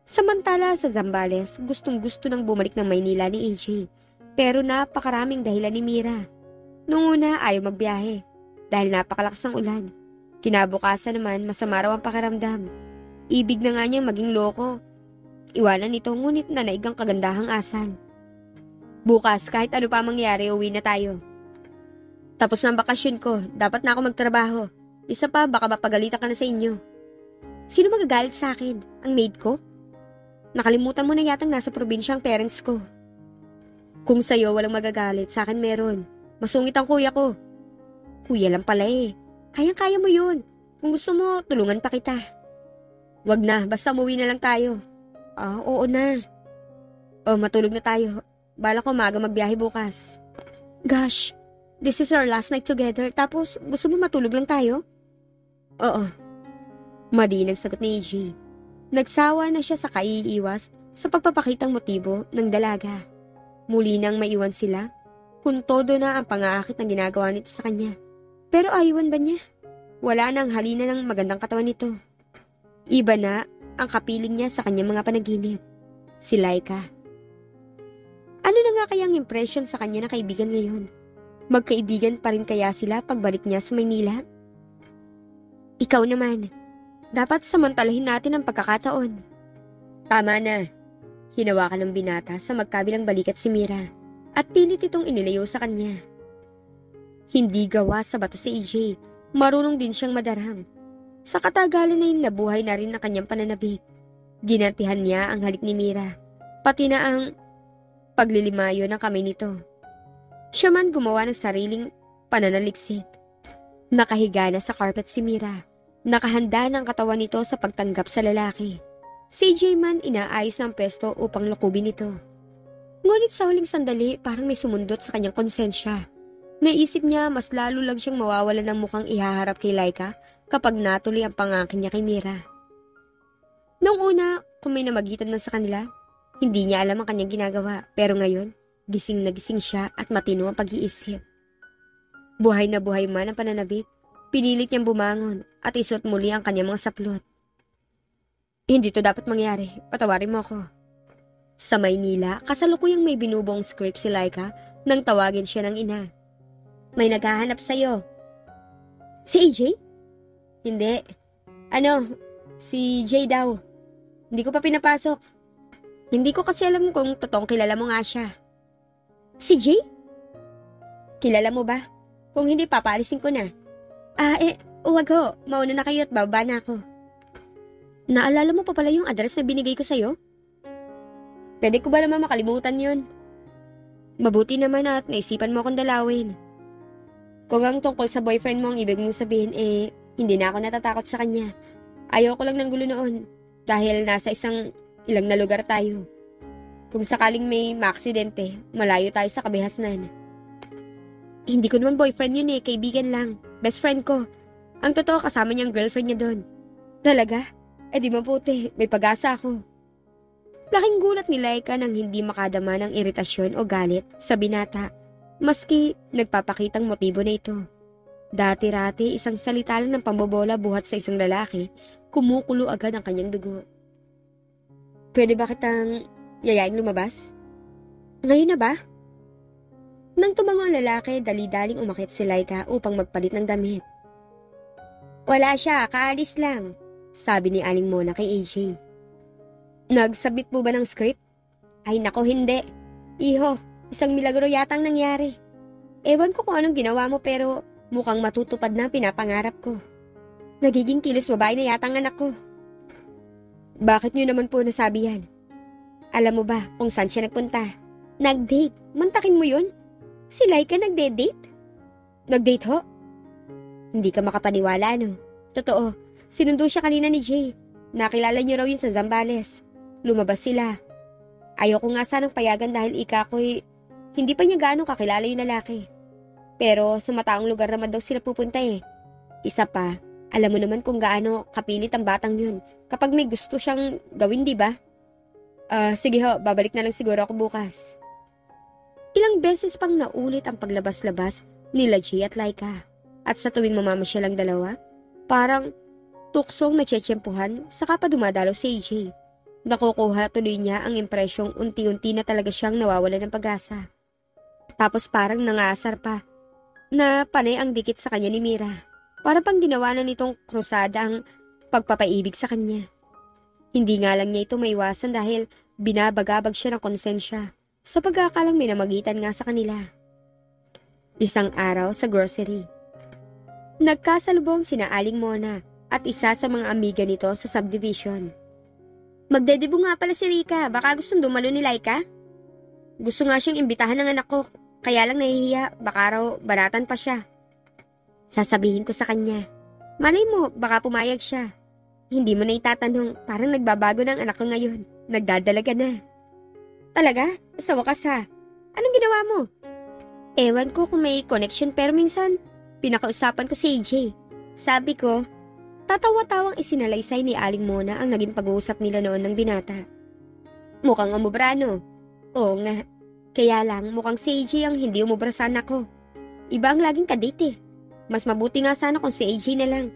Samantala sa Zambales, gustong-gusto nang bumalik ng Maynila ni AJ. Pero napakaraming dahilan ni Mira. Noong una ayaw magbiyahe dahil napakalakas ng ulan. Kinabukasan naman masama raw ang pakiramdam. Ibig na nga niyang maging loko. Iwanan ito ngunit nanaig ang kagandahang asal. Bukas kahit ano pa mangyari uwi na tayo. Tapos na ang bakasyon ko, dapat na ako magtrabaho. Isa pa baka mapagalitan ka na sa inyo. Sino magagalit sa akin? Ang maid ko? Nakalimutan mo na yatang nasa probinsya ang parents ko. Kung sa'yo walang magagalit, sa akin meron. Masungit ang kuya ko. Kuya lang pala eh. Kayang-kaya mo yun. Kung gusto mo, tulungan pa kita. Wag na, basta umuwi na lang tayo. Oo na. Matulog na tayo. Bala ko maaga magbiyahe bukas. Gosh, this is our last night together. Tapos, gusto mo matulog lang tayo? Oo. Madinang sagot ni AJ. Nagsawa na siya sa kaiiwas sa pagpapakitang motibo ng dalaga. Muli nang maiwan sila, kung todo na ang pang-aakit na ginagawa nito sa kanya. Pero ayawan ba niya? Wala nang halina ng magandang katawan nito. Iba na ang kapiling niya sa kanyang mga panaginip. Si Laika. Ano na nga kayang impression sa kanya na kaibigan ngayon? Magkaibigan pa rin kaya sila pagbalik niya sa Maynila? Ikaw naman, dapat samantalahin natin ang pagkakataon. Tama na. Hinawakan ng binata sa magkabilang balikat si Mira at pilit itong inilayo sa kanya. Hindi gawa sa bato si AJ, marunong din siyang madarang. Sa katagalan ay nabuhay na rin ang kanyang pananabik. Ginantihan niya ang halik ni Mira, pati na ang paglilimayo ng kamay nito. Siya man gumawa ng sariling pananaliksik. Nakahiga na sa carpet si Mira. Nakahanda ng katawan nito sa pagtanggap sa lalaki. Si AJ man inaayos ng pesto upang lukubin ito. Ngunit sa huling sandali parang may sumundot sa kanyang konsensya. Naisip niya mas lalo lang siyang mawawalan ng mukhang ihaharap kay Laika kapag natuloy ang pangangkin niya kay Mira. Noong una, kung may namagitan man sa kanila, hindi niya alam ang kanyang ginagawa. Pero ngayon, Gising na gising siya at matino ang pag-iisip. Buhay na buhay man ang pananabik, pinilit niyang bumangon at isuot muli ang kanyang mga saplot. Hindi to dapat mangyari, patawarin mo ako. Sa Maynila, kasalukuyang may binubong script si Laika nang tawagin siya ng ina. May naghahanap sa'yo. Si AJ? Hindi. Si Jay daw. Hindi ko pa pinapasok. Hindi ko kasi alam kung totoong kilala mo nga siya. Si Jay? Kilala mo ba? Kung hindi, papaalisin ko na. Huwag ho. Mauna na kayo at bababa na ako. Naalala mo pa pala yung address na binigay ko sa'yo? Pwede ko ba naman makalimutan yun? Mabuti naman at naisipan mo akong dalawin. Kung ang tungkol sa boyfriend mo ang ibig mong sabihin, hindi na ako natatakot sa kanya. Ayoko lang ng gulo noon dahil nasa ilang na lugar tayo. Kung sakaling may maaksidente, malayo tayo sa kabihasnan. Hindi ko naman boyfriend yun kaibigan lang. Best friend ko. Ang totoo kasama niyang girlfriend niya doon. Talaga? Di mabuti, may pag-asa ako. Laking gulat ni Laika nang hindi makadama ng iritasyon o galit sa binata, maski nagpapakitang motibo na ito. Dati-rati isang salita lang ng pambobola buhat sa isang lalaki, kumukulo agad ang kanyang dugo. Pwede ba kitang yayain lumabas? Ngayon na ba? Nang tumango ang lalaki, dali-daling umakit si Laika upang magpalit ng damit. Wala siya, kaalis lang, sabi ni Aling Mona kay AJ. Nagsabit po ba ng script? Ay nako, hindi. Iho, isang milagro yatang nangyari. Ewan ko kung anong ginawa mo pero mukhang matutupad na pinapangarap ko. Nagiging kilos babae na yatang anak ko. Bakit niyo naman po nasabi yan? Alam mo ba kung saan siya nagpunta? Nag-date. Mantakin mo yun? Si Laika nagde-date? Nag-date ho? Hindi ka makapaniwala, no? Totoo, sinundo siya kanina ni Jay. Nakilala niyo raw yun sa Zambales. Lumabas sila. Ayoko nga sanang payagan dahil ko'y hindi pa niya gaano kakilala yung lalaki. Pero sa mataong lugar naman daw sila pupunta Isa pa, alam mo naman kung gaano kapilit ang batang yun kapag may gusto siyang gawin, di ba? Sige ho, babalik na lang siguro ako bukas. Ilang beses pang naulit ang paglabas-labas nila Jay at Laika. At sa tuwing mamamasyal ang dalawa, parang tuksong natsyetsyempuhan saka pa dumadalo si AJ. Nakukuha tuloy niya ang impresyong unti-unti na talaga siyang nawawala ng pag-asa. Tapos parang nangaasar pa na panay ang dikit sa kanya ni Mira. Para pang ginawa na nitong krusada ang pagpapaibig sa kanya. Hindi nga lang niya ito maiwasan dahil binabagabag siya ng konsensya sa pagkakalang may namagitan nga sa kanila. Isang araw sa grocery. Nagkasalubong sina Aling Mona at isa sa mga amiga nito sa subdivision. Magdedebo nga pala si Rika, baka gustong dumalo ni Laika? Gusto nga siyang imbitahan ng anak ko, kaya lang nahihiya, baka raw baratan pa siya. Sasabihin ko sa kanya, malay mo, baka pumayag siya. Hindi mo na itatanong, parang nagbabago ng anak ko ngayon, nagdadalaga na. Talaga? Sa wakas ha? Anong ginawa mo? Ewan ko kung may connection pero minsan, pinakausapan ko si AJ. Sabi ko, tatawa-tawang isinalaysay ni Aling Mona ang naging pag-uusap nila noon ng binata. Mukhang umubra, no? Oo nga. Kaya lang, mukhang si AJ ang hindi umubra sa anak ko. Iba ang laging kadate Mas mabuti nga sana kung si AJ na lang.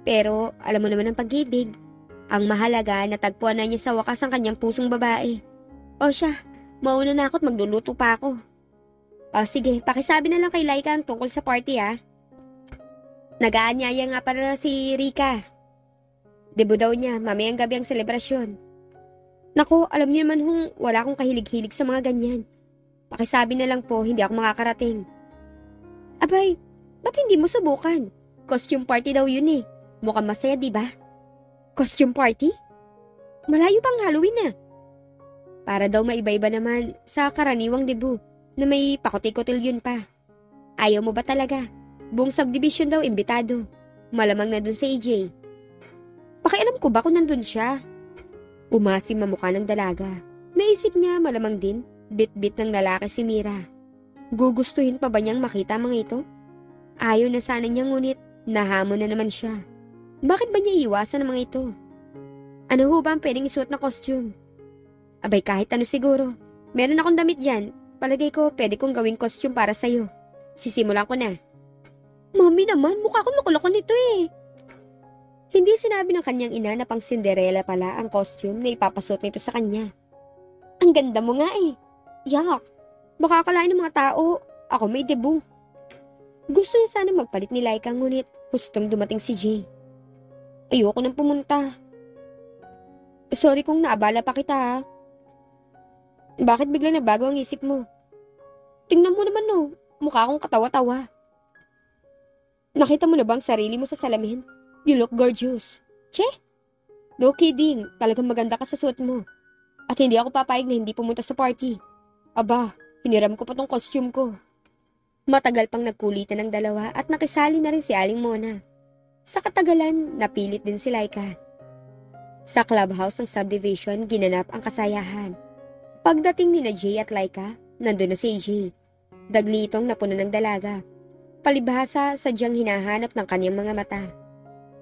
Pero, alam mo naman ang pag-ibig. Ang mahalaga, natagpuan na niya sa wakas ang kanyang pusong babae. O siya, mauna na ako't magluluto pa ako. O sige, pakisabi na lang kay Laika ang tungkol sa party Nag-aanyaya nga para si Rika. Debo daw niya, mamayang gabi ang selebrasyon. Naku, alam niyo naman wala akong kahilig-hilig sa mga ganyan. Pakisabi na lang po, hindi ako makakarating. Abay, ba't hindi mo subukan? Costume party daw yun Mukhang masaya, di ba? Costume party? Malayo pang Halloween Para daw maiba-iba naman sa karaniwang debut na may pakuti-kotilyon pa. Ayaw mo ba talaga? Buong subdivision daw imbitado. Malamang na dun si AJ. Pakialam ko ba kung nandun siya? Umasim ang mukha ng dalaga. Naisip niya malamang din, bit-bit ng lalaki si Mira. Gugustuhin pa ba niyang makita mga ito? Ayaw na sana niya ngunit nahamon na naman siya. Bakit ba niya iwasan ang mga ito? Ano ho ba ang pwedeng isuot na costume? Abay kahit ano siguro. Meron akong damit dyan. palagay ko pwede kong gawing costume para sa'yo. Sisimulan ko na. Mami naman, mukha akong loko-loko nito eh. Hindi sinabi ng kanyang ina na pang Cinderella pala ang costume na ipapasuot nito sa kanya. Ang ganda mo nga eh. Yak, baka akalain ng mga tao, ako may debut. Gusto niya sana magpalit ni Laika ngunit hustong dumating si Jay. Ayoko nang pumunta. Sorry kung naabala pa kita ha. Bakit bigla nagbago ang isip mo? Tingnan mo naman no, mukha akong katawa-tawa. Nakita mo na bang sarili mo sa salamin? You look gorgeous. Che? No kidding, talagang maganda ka sa suot mo. At hindi ako papayag na hindi pumunta sa party. Aba, hiniram ko pa tong costume ko. Matagal pang nagkulitan ng dalawa at nakisali na rin si Aling Mona. Sa katagalan, napilit din si Laika. Sa clubhouse ng subdivision, ginanap ang kasayahan. Pagdating ni na Jay at Laika, nandun na si AJ. Dagli itong napuno ng dalaga. Palibhasa, sadyang hinahanap ng kanyang mga mata.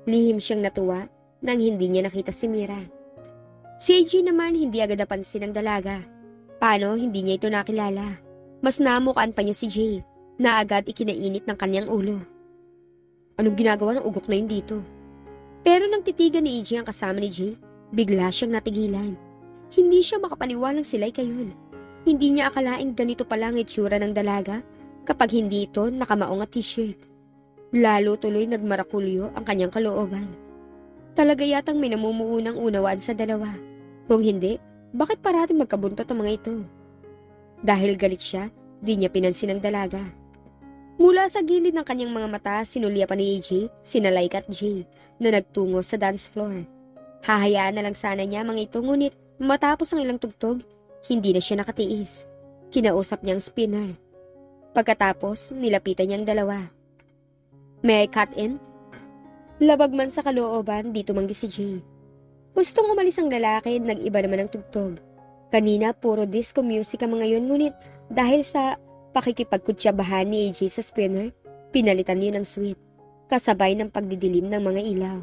Lihim siyang natuwa nang hindi niya nakita si Mira. Si AJ naman hindi agad napansin ng dalaga. Paano hindi niya ito nakilala? Mas namukaan pa niya si Jay na agad ikinainit ng kanyang ulo. Anong ginagawa ng ugok na yun dito? Pero nang titigan ni AJ ang kasama ni Jay, bigla siyang natigilan. Hindi siya makapaniwalang sila'y kayon. Hindi niya akalaing ganito pala ang itsura ng dalaga kapag hindi ito nakamaong at t-shirt. Lalo tuloy nagmarakulyo ang kanyang kalooban. Talaga yatang may namumuunang unawaan sa dalawa. Kung hindi, bakit parating magkabuntot ang mga ito? Dahil galit siya, di niya pinansin ang dalaga. Mula sa gilid ng kanyang mga mata, sinulya pa ni AJ, sina Laika at Jay, na nagtungo sa dance floor. Hahayaan na lang sana niya mga ito, ngunit matapos ang ilang tugtog, hindi na siya nakatiis. Kinausap niya ang spinner. Pagkatapos, nilapitan niya ang dalawa. May I cut in? Labag man sa kalooban, di tumanggi si Jay. Gustong umalis ang lalaki, nag-iba naman ang tugtog. Kanina, puro disco music ang mga yun, ngunit dahil sa pakikipagkutsyabahan ni AJ sa spinner, pinalitan niyo ng sweet, kasabay ng pagdidilim ng mga ilaw.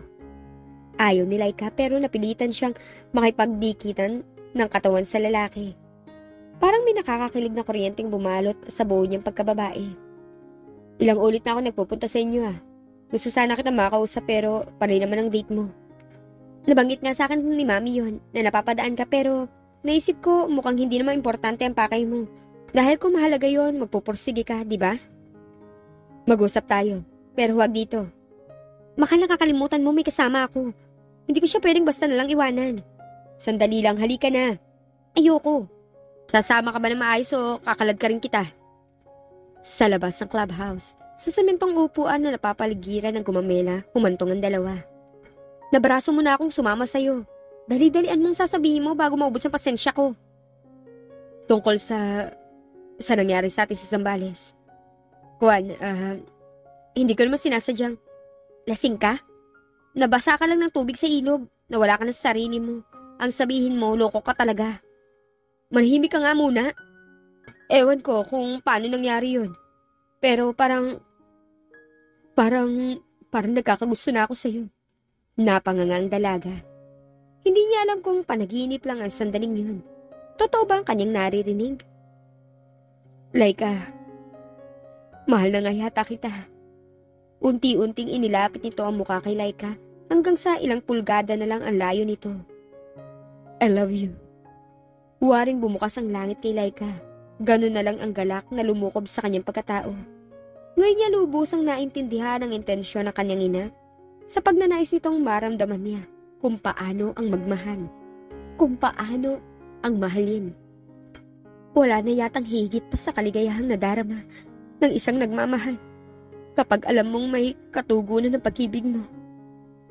Ayaw ni Laika pero napilitan siyang makipagdikitan ng katawan sa lalaki. Parang may nakakakilig na kuryenteng bumalot sa buo niyang pagkababae. Ilang ulit na ako nagpupunta sa inyo ah. Gusto sana kita makausap pero panay naman ang date mo. Nabanggit nga sa akin ni Mami yon na napapadaan ka pero naisip ko mukhang hindi naman importante ang pakay mo. Dahil kung mahalaga yon, magpupursige ka, di ba? Mag-usap tayo, pero huwag dito. Baka nakakalimutan mo may kasama ako. Hindi ko siya pwedeng basta nalang iwanan. Sandali lang, halika na. Ayoko. Sasama ka ba na maayos o kakalad ka rin kita? Sa labas ng clubhouse, sa sementong upuan na napapaligiran ng gumamela, humantong ang dalawa. Nabraso mo na akong sumama sa'yo. Dali-dalian mong sasabihin mo bago maubos ang pasensya ko. Tungkol sa nangyari sa atin sa Zambales. Juan, hindi ko naman sinasadyang. Lasing ka? Nabasa ka lang ng tubig sa ilog. Nawala ka na sa sarili mo. Ang sabihin mo, loko ka talaga. Manahimik ka nga muna. Ewan ko kung paano nangyari yun. Pero parang nagkakagusto na ako sa'yo. Napanganga ang dalaga. Hindi niya alam kung panaginip lang ang sandaling yun. Totoo ba ang kanyang naririnig? Laika, mahal na nga yata kita. Unti-unting inilapit nito ang mukha kay Laika hanggang sa ilang pulgada na lang ang layo nito. I love you. Huwaring bumukas ang langit kay Laika. Ganun na lang ang galak na lumukob sa kanyang pagkatao. Ngayon niya lubusang naintindihan ang intensyon ng kanyang ina sa pagnanais nitong maramdaman niya kung paano ang magmahal. Kung paano ang mahalin. Wala na yatang higit pa sa kaligayahang nadarama ng isang nagmamahal kapag alam mong may katugunan ng pag-ibig mo.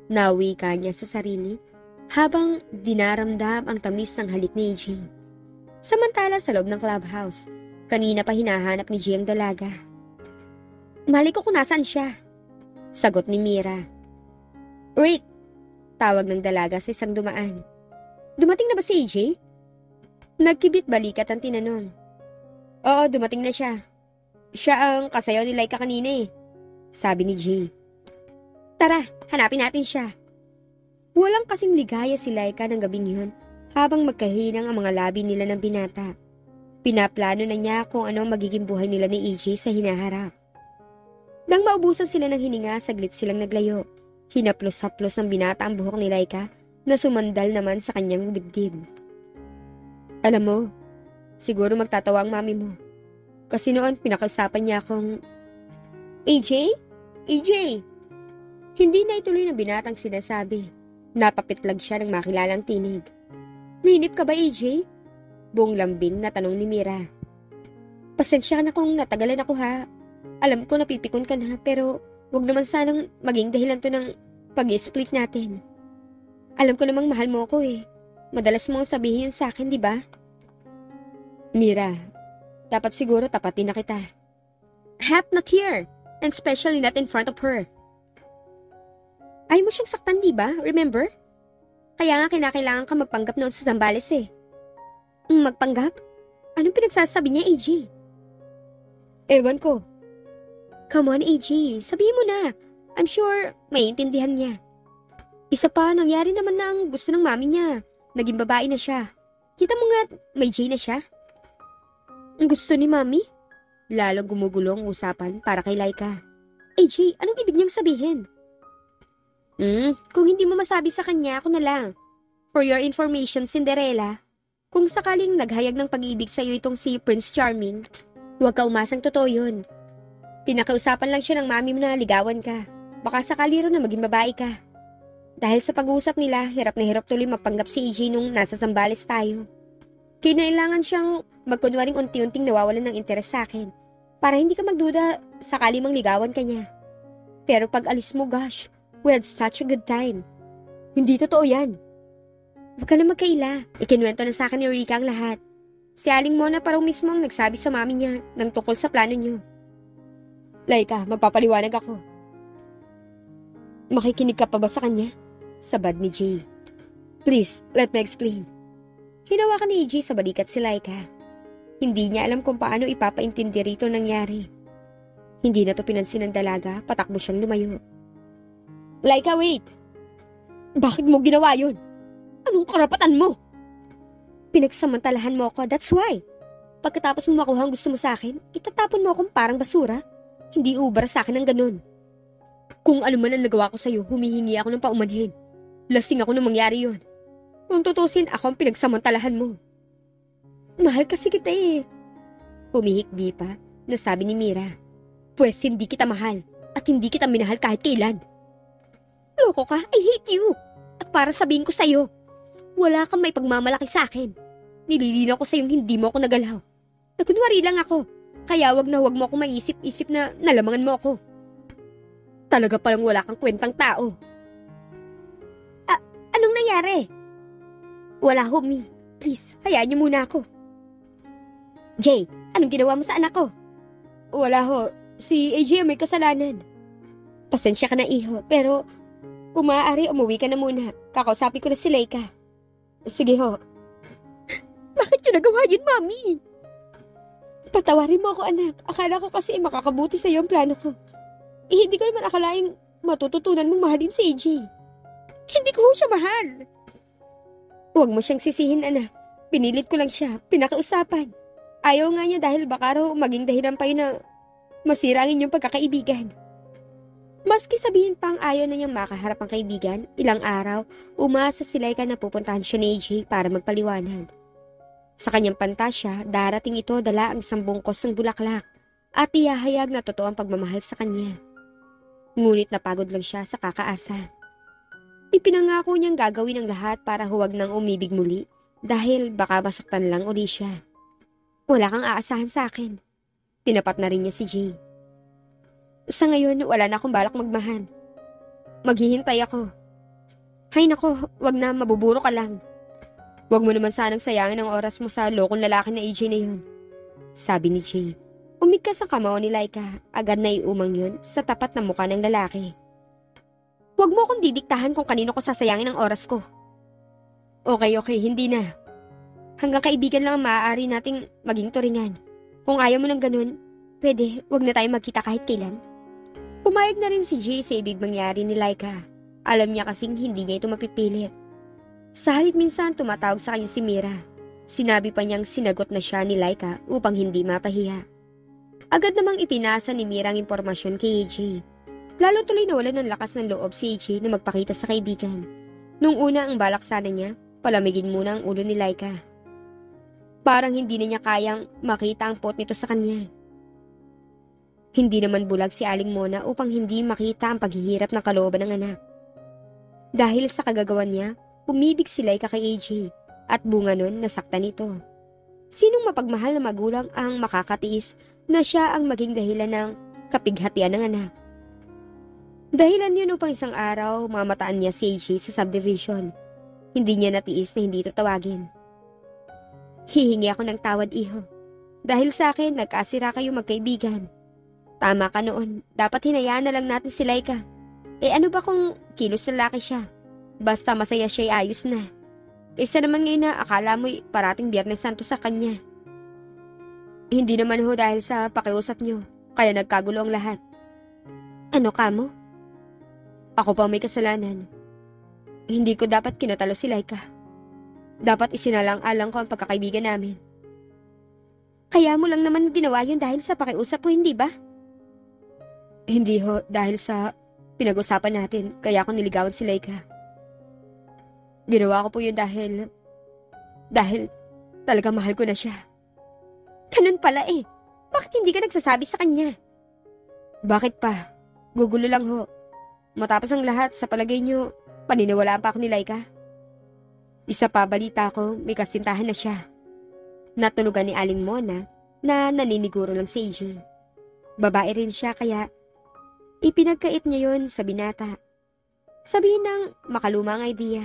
Nawi ka niya sa sarili habang dinaramdam ang tamis ng halik ni AJ. Samantala sa loob ng clubhouse, kanina pa hinahanap ni Jay ang dalaga. Mali ko kung nasaan siya, sagot ni Mira. Rick, tawag ng dalaga sa isang dumaan. Dumating na ba si AJ? Nagkibit balikat ang tinanong. Oo, dumating na siya. Siya ang kasayaw ni Laika kanina eh, sabi ni Jay. Tara, hanapin natin siya. Walang kasing ligaya si Laika ng gabing yun habang magkahinang ang mga labi nila ng binata. Pinaplano na niya kung ano ang magiging buhay nila ni AJ sa hinaharap. Nang maubusan sila ng hininga, saglit silang naglayo. Hinaplos-haplos ng binata ang buhok ni Laika na sumandal naman sa kanyang dibdib. Alam mo, siguro magtatawa ang mami mo. Kasi noon pinakausapan niya akong, AJ? AJ! Hindi na ituloy ng binatang sinasabi. Napapitlag siya ng makilalang tinig. Nainip ka ba, AJ? Buong lambing na tanong ni Mira. Pasensya na kung natagalan ako ha. Alam ko napipikon ka na pero wag naman sanang maging dahilan to ng pag-split natin. Alam ko namang mahal mo ako eh. Madalas mong sabihin yun sa akin, di ba? Mira, dapat siguro tapatin na kita. Hap, not here. And especially not in front of her. Ayaw mo siyang saktan, di ba? Remember? Kaya nga kinakailangan ka magpanggap noon sa Zambales eh. Magpanggap? Anong pinagsasabi niya, AJ? Ewan ko. Come on, AJ. Sabihin mo na. I'm sure maiintindihan niya. Isa pa, nangyari naman na ang gusto ng mami niya. Naging babae na siya. Kita mo nga, may J na siya. Ang gusto ni mami? Lalo gumugulo ang usapan para kay Laika. AJ, anong ibig niyang sabihin? Kung hindi mo masabi sa kanya, ako na lang. For your information, Cinderella, kung sakaling naghayag ng pag-ibig sa'yo itong si Prince Charming, huwag ka umasang totoo yun. Pinakausapan lang siya ng mami mo na ligawan ka. Baka sakali rin na maging babae ka. Dahil sa pag-uusap nila, hirap na hirap tuloy magpanggap si AJ nung nasa Zambales tayo. Kinailangan siyang magkunwaring unti-unting nawawalan ng interes sa akin para hindi ka magduda sakali mang ligawan ka niya. Pero pag alis mo, gosh, we had such a good time. Hindi totoo yan. Huwag ka na magkaila. Ikinuwento na sa akin ni Rika ang lahat. Si Aling Mona parang mismo ang nagsabi sa mami niya ng tungkol sa plano niyo. Laika, magpapaliwanag ako. Makikinig ka pa ba sa kanya? Sabad ni Jay. Please, let me explain. Hinawakan ni AJ sa balikat si Laika. Hindi niya alam kung paano ipapaintindi rito nangyari. Hindi na to pinansin ng dalaga, patakbo siyang lumayo. Laika, wait! Bakit mo ginawa yun? Anong karapatan mo? Pinagsamantalahan mo ako, that's why. Pagkatapos mo makuha ang gusto mo sa akin, itatapon mo akong parang basura. Hindi ubra sa akin ng ganun. Kung ano man ang nagawa ko sa'yo, humihingi ako ng paumanhin. Lasing ako nung mangyari yun. Kung tutusin, ako ang pinagsamantalahan mo. Mahal kasi kita eh. Humihikbi pa, nasabi ni Mira. Pwes hindi kita mahal at hindi kita minahal kahit kailan. Loko ka, I hate you. At para sabihin ko sa'yo, wala kang may pagmamalaki sa akin. Nililinaw ko sa'yong hindi mo ako nagalaw. Nagunwari lang ako, kaya wag mo ako maisip-isip na nalamangan mo ako. Talaga palang wala kang kwentang tao. Anong nangyari? Wala ho, Mi. Please, hayaan niyo muna ako. Jay, anong ginawa mo sa anak ko? Wala ho. Si AJ may kasalanan. Pasensya ka na, iho. Pero, kung maaari, umuwi ka na muna. Kakausapin ko na si Laika. Sige ho. Bakit niyo nagawa yun, Mami? Patawarin mo ako, anak. Akala ko kasi makakabuti sa'yo ang plano ko. Hindi ko naman akalaing matututunan mong mahalin si AJ. Hindi ko siya mahal. Huwag mo siyang sisihin, anak. Pinilit ko lang siya. Pinakausapan. Ayaw nga niya dahil baka raw maging dahilan pa yun na masira ang inyong pagkakaibigan. Maski sabihin pang ayaw na niyang makaharap ang kaibigan, ilang araw, umasa si Laika na pupuntahan siya ni AJ para magpaliwanag. Sa kanyang pantasya, darating ito dala ang isang bungkos ng bulaklak at ihahayag na totoo ang pagmamahal sa kanya. Ngunit napagod lang siya sa kakaasa. Ipinangako niyang gagawin ang lahat para huwag nang umibig muli dahil baka masaktan lang uli siya. Wala kang aasahan sa akin. Tinapat na rin niya si Jay. Sa ngayon, wala na akong balak magmahal. Maghihintay ako. Hay nako, wag na, mabuburo ka lang. Wag mo naman sanang sayangin ang oras mo sa lokong lalaki na AJ na yun. Sabi ni Jay. Umigkas ang kamao ni Laika, agad na iumang yun sa tapat na mukha ng lalaki. Huwag mo akong didiktahan kung kanino ko sasayangin ang oras ko. Okay, hindi na. Hanggang kaibigan lang ang maaari nating maging turingan. Kung ayaw mo ng ganun, pwede, huwag na tayo magkita kahit kailan. Pumayag na rin si Jay sa ibig mangyari ni Laika. Alam niya kasing hindi niya ito mapipilit. Sa halip minsan tumatawag sa kanya si Mira. Sinabi pa niyang sinagot na siya ni Laika upang hindi mapahiya. Agad namang ipinasa ni Mira ang impormasyon kay AJ. Lalo tuloy nawalan ng lakas ng loob si AJ na magpakita sa kaibigan. Nung una ang balak sana niya, palamigin muna ang ulo ni Laika. Parang hindi na niya kayang makita ang pot nito sa kanya. Hindi naman bulag si Aling Mona upang hindi makita ang paghihirap ng kalooban ng anak. Dahil sa kagagawan niya, umibig si Laika kay AJ at bunga nun nasaktan ito. Sinong mapagmahal na magulang ang makakatiis na siya ang maging dahilan ng kapighatian ng anak? Dahilan yun upang isang araw mamataan niya si AJ sa subdivision. Hindi niya natiis na hindi ito tawagin. Hihingi ako ng tawad, iho. Dahil sa akin, nagkasira kayo magkaibigan. Tama ka noon, dapat hinayaan na lang natin si Laika. Ano ba kung kilos na laki siya? Basta masaya siya ay ayos na. Kaysa naman ngayon na akala mo'y parating Biyernes Santo sa kanya. Hindi naman ho dahil sa pakiusap niyo, kaya nagkagulo ang lahat. Ano ka mo? Ako pa may kasalanan. Hindi ko dapat kinatalo si Laika. Dapat isinalang-alang ko ang pagkakaibigan namin. Kaya mo lang naman ginawa yun dahil sa pakiusap mo, hindi ba? Hindi ho, dahil sa pinag-usapan natin, kaya ako niligawan si Laika. Ginawa ko po yun dahil talagang mahal ko na siya. Ganun pala eh. Bakit hindi ka nagsasabi sa kanya? Bakit pa? Gugulo lang ho. Matapos ang lahat, sa palagay niyo, paniniwalaan pa ako ni Laika? Isa pa, balita ko, may kasintahan na siya. Natunugan ni Aling Mona na naniniguro lang si AJ. Babae rin siya kaya ipinagkait niya yun sa binata. Sabihin ng makalumang idea.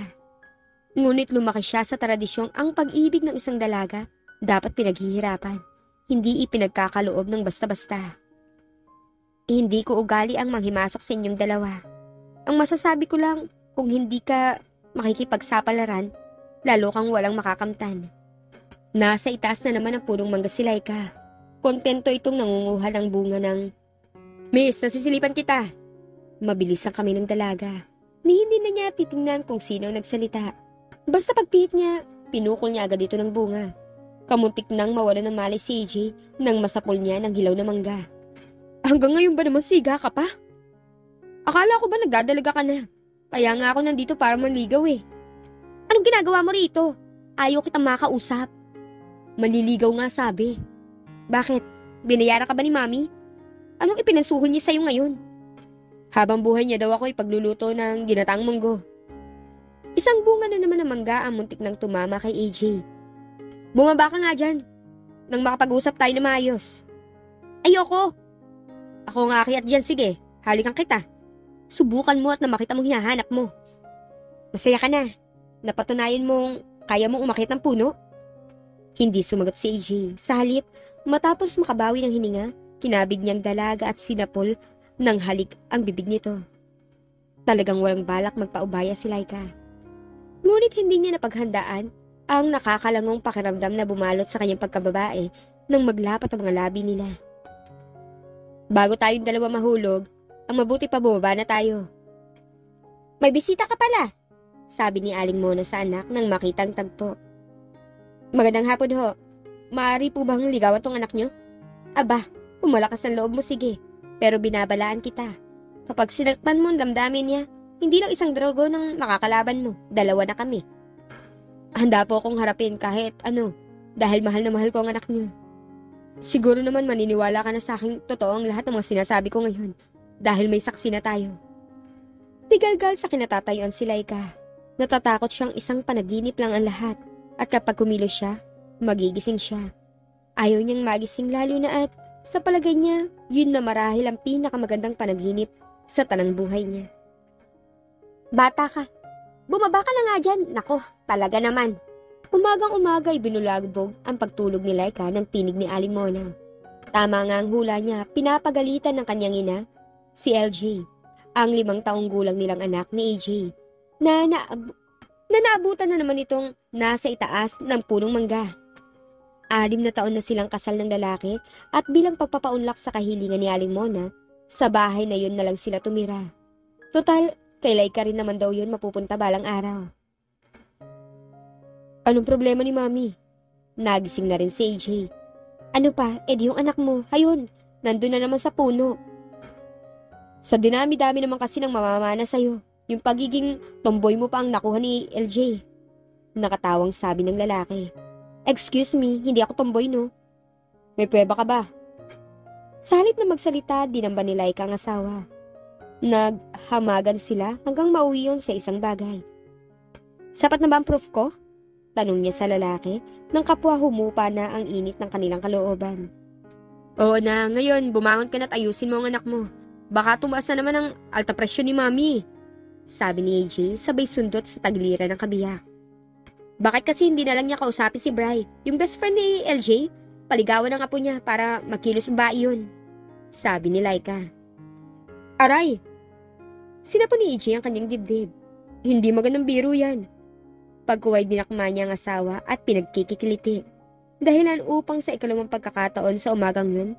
Ngunit lumaki siya sa tradisyong ang pag-ibig ng isang dalaga dapat pinaghihirapan, hindi ipinagkakaloob ng basta-basta. Hindi ko ugali ang manghimasok sa inyong dalawa. Ang masasabi ko lang, kung hindi ka makikipagsapalaran, lalo kang walang makakamtan. Nasa itaas na naman ang punong mangga si Laika. Kontento itong nangunguha ng bunga ng, Miss, nasisilipan kita. Mabilis ang kami ng dalaga. Ni hindi na niya titingnan kung sino nagsalita. Basta pagpihit niya, pinukol niya agad ito ng bunga. Kamuntik nang mawala ng malay si AJ nang masapol niya ng hilaw na mangga. Hanggang ngayon ba naman siga ka pa? Akala ko ba nagdadalaga ka na? Kaya nga ako nandito para manligaw eh. Anong ginagawa mo rito? Ayaw kitang makausap. Manliligaw nga sabi. Bakit? Binayaran ka ba ni Mami? Anong ipinansuhol niya sa'yo ngayon? Habang buhay niya daw ako ipagluluto ng ginataang munggo. Isang bunga na naman ng mangga ang muntik nang tumama kay AJ. Bumaba ka nga dyan, nang makapag-usap tayo na maayos. Ayoko! Ako nga akyat dyan, sige, halikan kita. Subukan mo at na makita mong hinahanap mo. Masaya ka na. Napatunayan mong kaya mong umakyat ng puno? Hindi sumagot si AJ. Sa halip, matapos makabawi ng hininga, kinabig niyang dalaga at sinapol ng halik ang bibig nito. Talagang walang balak magpaubaya si Laika. Ngunit hindi niya napaghandaan ang nakakalangong pakiramdam na bumalot sa kanyang pagkababae nang maglapat ang mga labi nila. Bago tayong dalawa mahulog, ang mabuti pa bumaba na tayo. May bisita ka pala, sabi ni Aling Mona sa anak nang makitang tagpo. Magandang hapon ho. Maaari po bang ligawan tong anak nyo? Aba, umalakas ang loob mo sige, pero binabalaan kita. Kapag sinaktan mo ang damdamin niya, hindi lang isang drogo ng makakalaban mo, dalawa na kami. Handa po akong harapin kahit ano, dahil mahal na mahal ko ang anak niyo. Siguro naman maniniwala ka na sa aking totoo ang lahat ng mga sinasabi ko ngayon, dahil may saksi na tayo. Tigalgal sa kinatatayuan si Laika. Natatakot siyang isang panaginip lang ang lahat, at kapag kumilos siya, magigising siya. Ayaw niyang magising lalo na at sa palagay niya, yun na marahil ang pinakamagandang panaginip sa tanang buhay niya. Bata ka. Bumaba ka na nga dyan. Nako, talaga naman. Umagang-umaga ay binulagbog ang pagtulog ni Laika ng tinig ni Aling Mona. Tama nga ang hula niya, pinapagalitan ng kanyang ina, si LJ, ang 5 taong gulang nilang anak ni AJ, na naabutan na naman itong nasa itaas ng punong mangga. 6 na taon na silang kasal ng lalaki at bilang pagpapaunlak sa kahilingan ni Aling Mona, sa bahay na yun na lang sila tumira. Total, kay Laika rin naman daw yun mapupunta balang araw. Anong problema ni Mami? Nagising na rin si AJ. Ano pa, edi yung anak mo, ayun, nandun na naman sa puno. Sa dinami-dami naman kasi ng mamamana sa'yo, yung pagiging tomboy mo pa ang nakuha ni LJ. Nakatawang sabi ng lalaki. Excuse me, hindi ako tomboy no. May pweba ka ba? Salit na magsalita, dinamba ni Laika ang asawa. Naghamagan sila hanggang mauwi yun sa isang bagay. Sapat na ba ang proof ko? Tanong niya sa lalaki nang kapwa humupa na ang init ng kanilang kalooban. Oo na, ngayon bumangon ka na't ayusin mo ang anak mo. Baka tumaas na naman ang alta presyon ni Mami. Sabi ni AJ sabay sundot sa tagliran ng kabiyak. Bakit kasi hindi na lang niya kausapin si Bri, yung best friend ni LJ? Paligawan ang apo niya para magkilos ang bai yun. Sabi ni Laika. Aray! Sinapo ni AJ ang kanyang dibdib. Hindi magandang biro yan. Pagkuway dinakma niya ang asawa at pinagkikikiliti. Dahilan upang sa ikalawang pagkakataon sa umagang yun,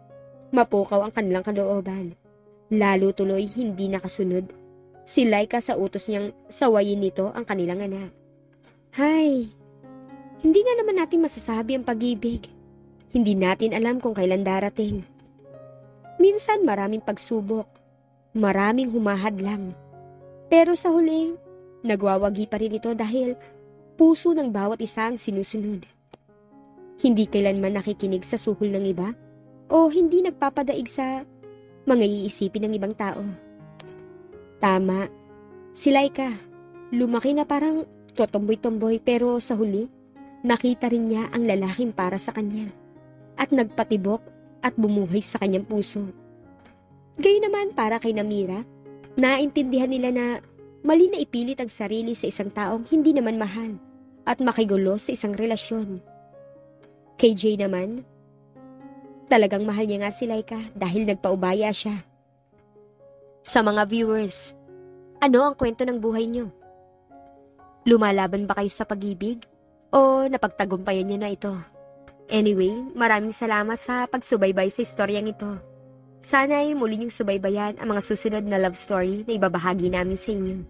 mapukaw ang kanilang kalooban. Lalo tuloy hindi nakasunod. Si Laika sa utos niyang sawayin nito ang kanilang anak. Hay, hindi nga naman natin masasabi ang pag-ibig. Hindi natin alam kung kailan darating. Minsan maraming pagsubok, maraming humahadlang. Pero sa huli, nagwawagi pa rin ito dahil puso ng bawat isa ang sinusunod. Hindi kailanman nakikinig sa suhol ng iba o hindi nagpapadaig sa mga iisipin ng ibang tao. Tama, si Laika, lumaki na parang totomboy-tomboy pero sa huli, nakita rin niya ang lalaking para sa kanya at nagpatibok at bumuhay sa kanyang puso. Gayon naman para kay Namira, naintindihan nila na mali na ipilit ang sarili sa isang taong hindi naman mahal at makigulo sa isang relasyon. Kay Jay naman, talagang mahal niya nga si Laika dahil nagpaubaya siya. Sa mga viewers, ano ang kwento ng buhay niyo? Lumalaban ba kayo sa pag-ibig? O napagtagumpayan niyo na ito? Anyway, maraming salamat sa pagsubaybay sa istoryang ito. Sana ay muli niyong subaybayan ang mga susunod na love story na ibabahagi namin sa inyo.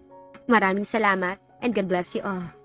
Maraming salamat and God bless you all.